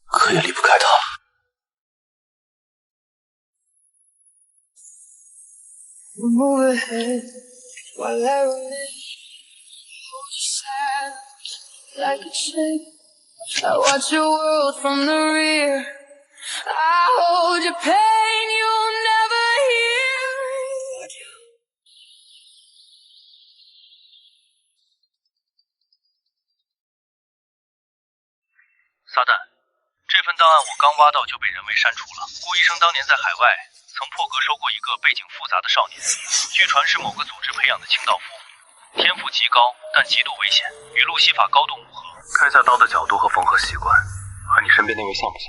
可也离不开他了。Move ahead while I remain. Hold your silence like a chain. I watch your world from the rear. I hold your pain, you'll never hear. 撒旦，这份档案我刚挖到就被人为删除了。顾医生当年在海外曾破格收过一个背景复杂的少年，据传是某个组织培养的清道夫，天赋极高，但极度危险，与路西法高度吻合。开下刀的角度和缝合习惯，和你身边那位像不像？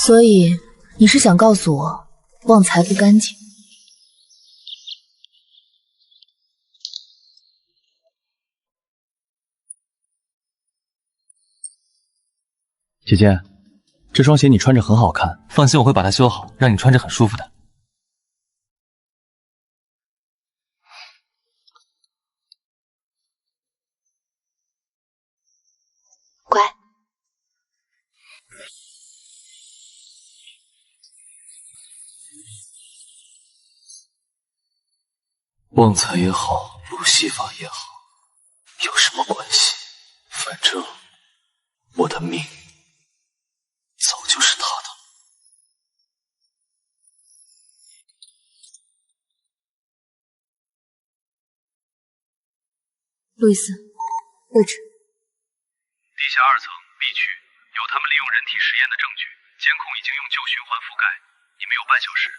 所以你是想告诉我，旺财不干净？姐姐，这双鞋你穿着很好看，放心，我会把它修好，让你穿着很舒服的。乖。旺财也好，路西法也好，有什么关系？反正我的命早就是他的。路易斯，位置。地下2层 B 区有他们利用人体实验的证据，监控已经用旧循环覆盖，你们有半小时。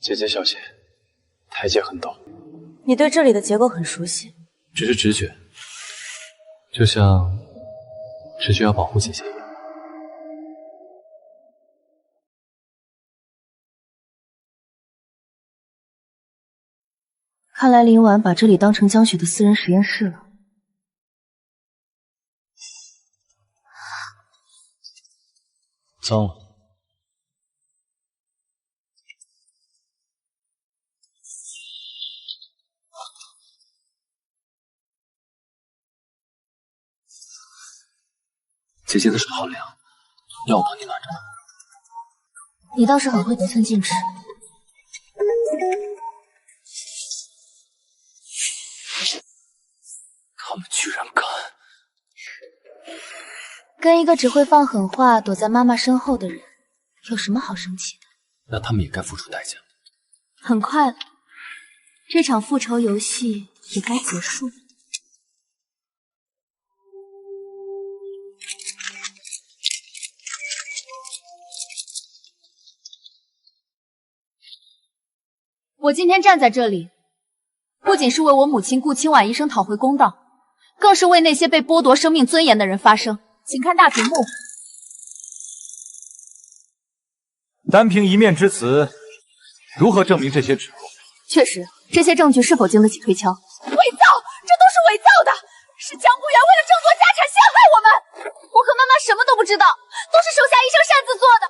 姐姐小心，台阶很陡。你对这里的结构很熟悉，只是直觉，就像直觉要保护姐姐一样。看来林婉把这里当成江雪的私人实验室了。脏了。姐姐的手好凉，要我帮你暖着呢。你倒是很会得寸进尺。他们居然敢！跟一个只会放狠话、躲在妈妈身后的人，有什么好生气的？那他们也该付出代价。很快了，这场复仇游戏也该结束了。我今天站在这里，不仅是为我母亲顾清婉医生讨回公道，更是为那些被剥夺生命尊严的人发声。请看大屏幕。单凭一面之词，如何证明这些指控？确实，这些证据是否经得起推敲？伪造，这都是伪造的，是江不远为了争夺家产陷害我们。我和妈妈什么都不知道，都是手下医生擅自做的。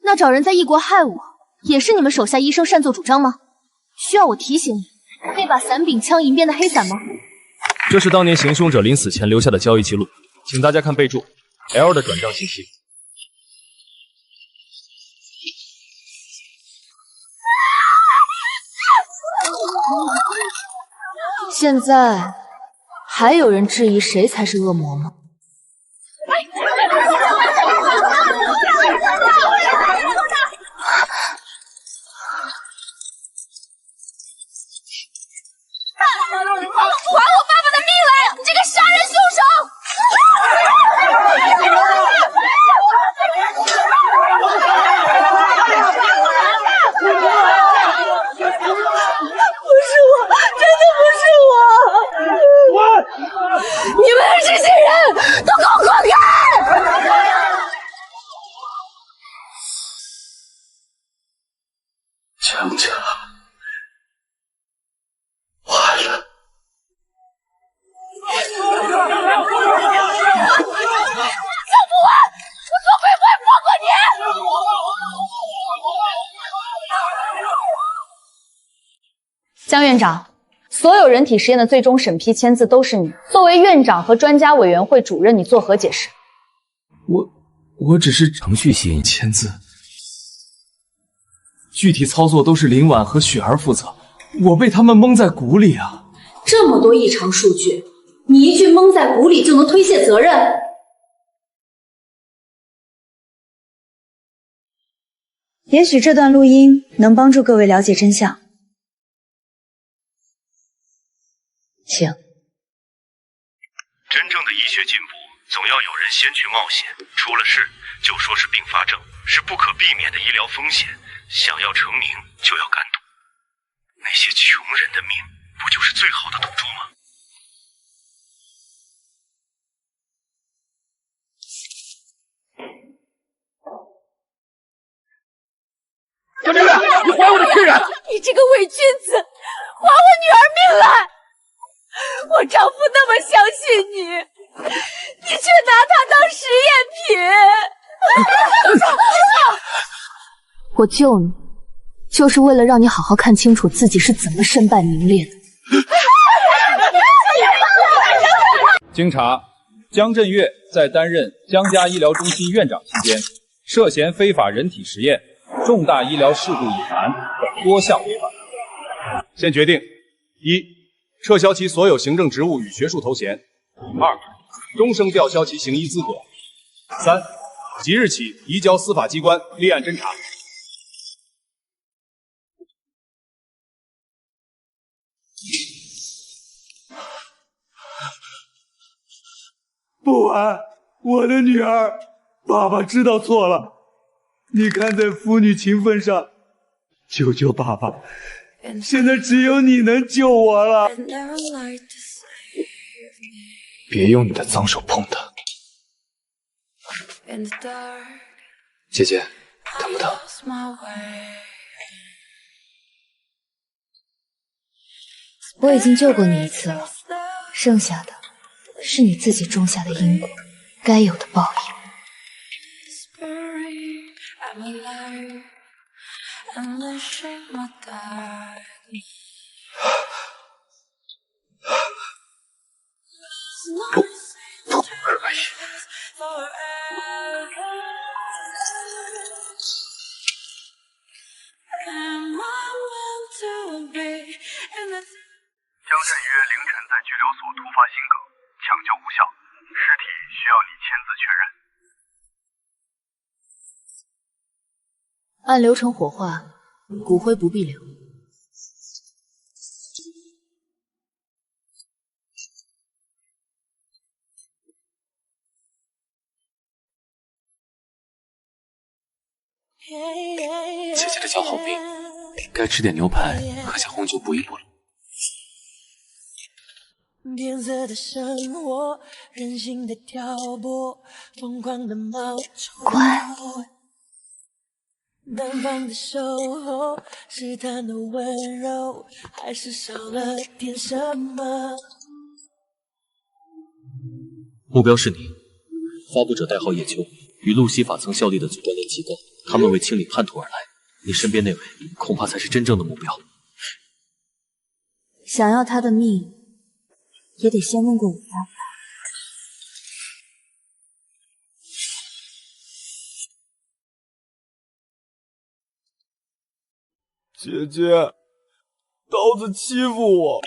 那找人在异国害我，也是你们手下医生擅作主张吗？需要我提醒你那把伞柄枪银边的黑伞吗？这是当年行凶者临死前留下的交易记录，请大家看备注 L 的转账信息。现在还有人质疑谁才是恶魔吗？还我爸爸的命来！你这个杀人凶手！不是我，真的不是我！你们这些人都给我滚开！江家。江不完，我可会不会放过你？江院长，所有人体实验的最终审批签字都是你。作为院长和专家委员会主任，你作何解释？我只是程序性签字，具体操作都是林婉和雪儿负责，我被他们蒙在鼓里啊！这么多异常数据，你一句蒙在鼓里就能推卸责任？也许这段录音能帮助各位了解真相。请。真正的医学进步，总要有人先去冒险，出了事就说是并发症，是不可避免的医疗风险。想要成名，就要敢赌。那些穷人的命，不就是最好的赌注吗？江明远，你还我的亲人！你这个伪君子，还我女儿命来！我我丈夫那么相信你，你却拿他当实验品。我救你，就是为了让你好好看清楚自己是怎么身败名裂的。经查，江振岳在担任江家医疗中心院长期间，涉嫌非法人体实验、重大医疗事故隐瞒等多项违法。现决定：一、撤销其所有行政职务与学术头衔；二、终生吊销其行医资格；三、即日起移交司法机关立案侦查。不晚，我的女儿，爸爸知道错了。你看在父女情分上，救救爸爸。现在只有你能救我了。别用你的脏手碰他。姐姐，疼不疼？我已经救过你一次了，剩下的是你自己种下的因果，该有的报应。不可以。江振约凌晨在拘留所突发心梗，抢救无效，尸体需要你签字确认。按流程火化，骨灰不必留。姐姐的脚好冰，该吃点牛排，喝下红酒补一补了。变色的生活，任性的挑拨，疯狂的冒充。单方的守候，试探的温柔，还是少了点什么？目标是你，发布者代号叶秋，与路西法曾效力的组关联机构，他们为清理叛徒而来。你身边那位，恐怕才是真正的目标。想要他的命，也得先问过我爸爸。姐姐，刀子欺负我。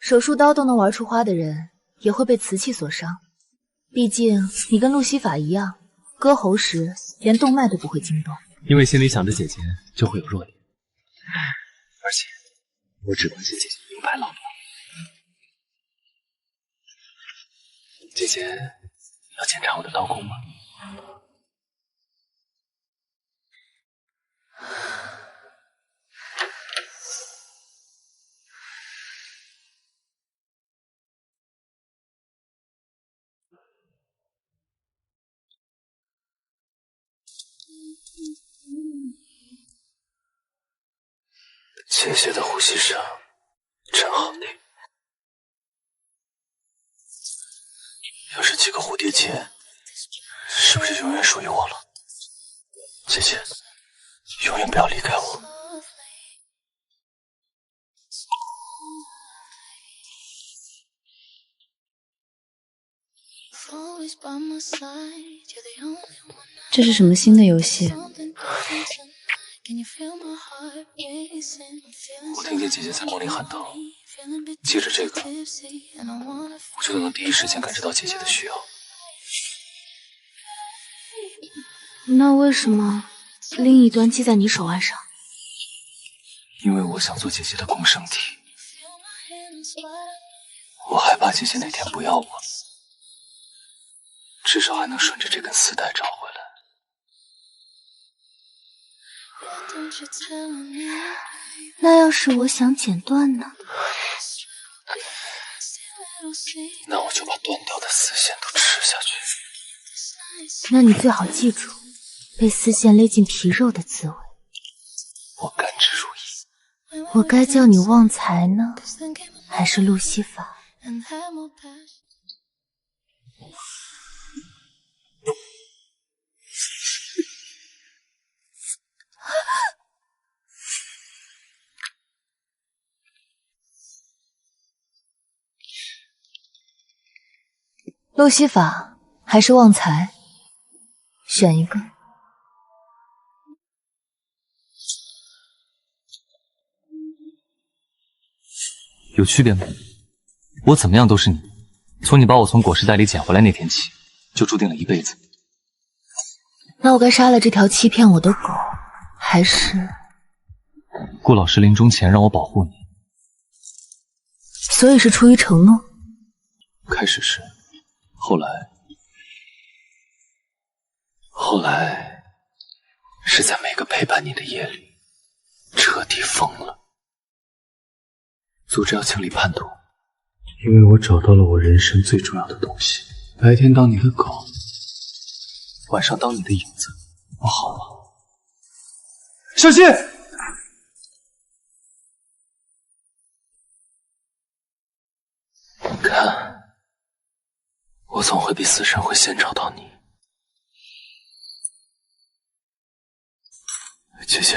手术刀都能玩出花的人，也会被瓷器所伤。毕竟你跟路西法一样，割喉时连动脉都不会惊动。因为心里想着姐姐，就会有弱点。而且，我只关心姐姐明白了。姐姐，要检查我的刀工吗？姐姐的呼吸声真好听。要是几个蝴蝶结，是不是永远属于我了？姐姐，永远不要离开我。这是什么新的游戏？我听见姐姐在梦里喊疼，借着这个，我就能第一时间感知到姐姐的需要。那为什么另一端系在你手腕上？因为我想做姐姐的共生体，我害怕姐姐哪天不要我，至少还能顺着这根丝带找回来。那要是我想剪断呢？那我就把断掉的丝线都吃下去。那你最好记住被丝线勒进皮肉的滋味。我甘之如饴。我该叫你旺财呢，还是路西法？路西法还是旺财？选一个。有区别吗？我怎么样都是你，从你把我从果实袋里捡回来那天起，就注定了一辈子。那我该杀了这条欺骗我的狗，还是……顾老师临终前让我保护你，所以是出于承诺。开始是，后来是在每个陪伴你的夜里，彻底疯了。组织要清理叛徒，因为我找到了我人生最重要的东西。白天当你的狗，晚上当你的影子，我好吗？小心！看，我总会比死神会先找到你。姐姐，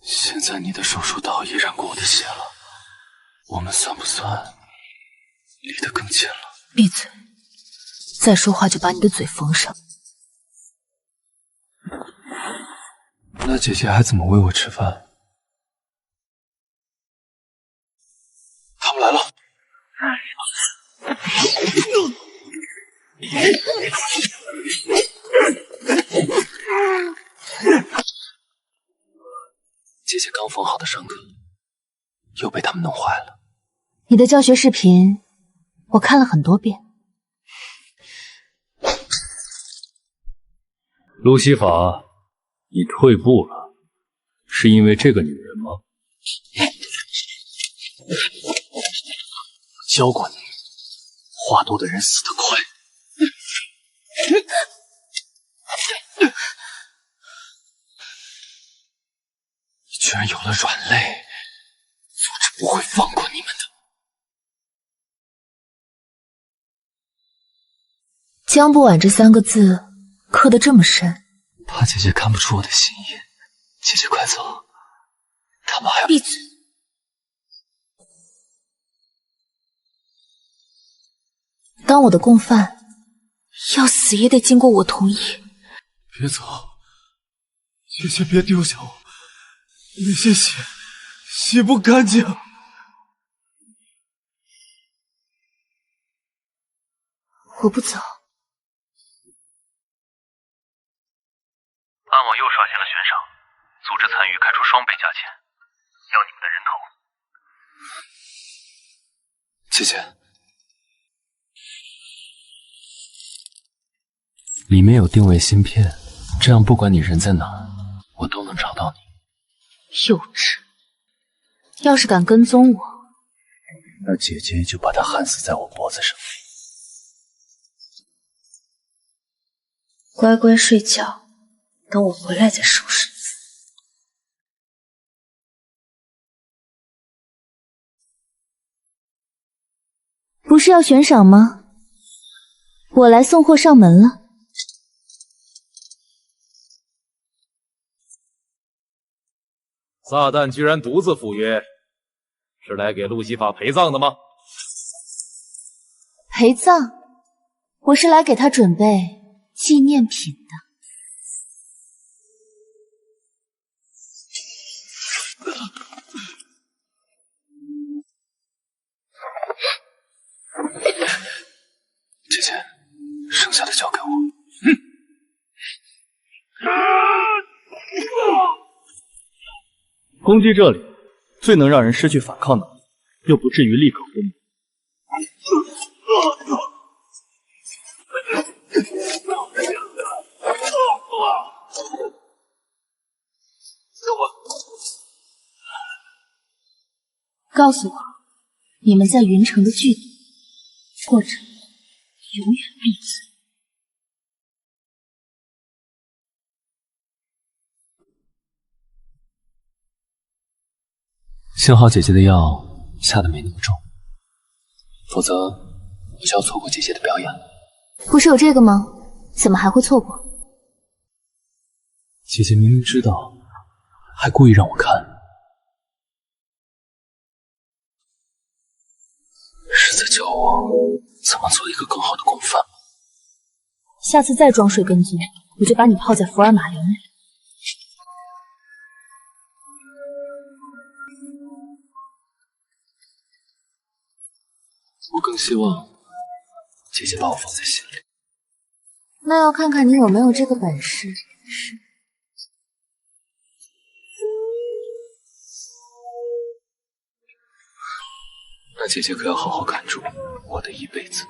现在你的手术刀也染过我的血了，我们算不算离得更近了？闭嘴！再说话就把你的嘴缝上。那姐姐还怎么喂我吃饭？他们来了！姐姐刚缝好的伤口又被他们弄坏了。你的教学视频我看了很多遍。路西法，你退步了，是因为这个女人吗？我教过你，话多的人死得快。你居然有了软肋，组织不会放过你们的。江不晚这3个字刻得这么深，怕姐姐看不出我的心意。姐姐快走，他们还要……闭嘴！当我的共犯，要死也得经过我同意。别走，姐姐别丢下我，那些血洗不干净。我不走。暗网又刷新了悬赏，组织参与开出双倍价钱，要你们的人头。姐姐，里面有定位芯片，这样不管你人在哪儿，我都能找到你。幼稚！要是敢跟踪我，那姐姐就把他焊死在我脖子上。乖乖睡觉，等我回来再收拾你。不是要悬赏吗？我来送货上门了。撒旦居然独自赴约，是来给路西法陪葬的吗？陪葬？我是来给他准备纪念品的。姐姐，剩下的交给我。攻击这里，最能让人失去反抗能力，又不至于立刻昏迷。告诉我，你们在云城的据点。或者永远闭嘴。幸好姐姐的药下的没那么重，否则我就要错过姐姐的表演了。不是有这个吗？怎么还会错过？姐姐明明知道，还故意让我看，是在教我怎么做一个更好的共犯吗？下次再装睡跟踪，我就把你泡在福尔马林里。我更希望姐姐把我放在心里。那要看看你有没有这个本事。那姐姐可要好好看住我的一辈子。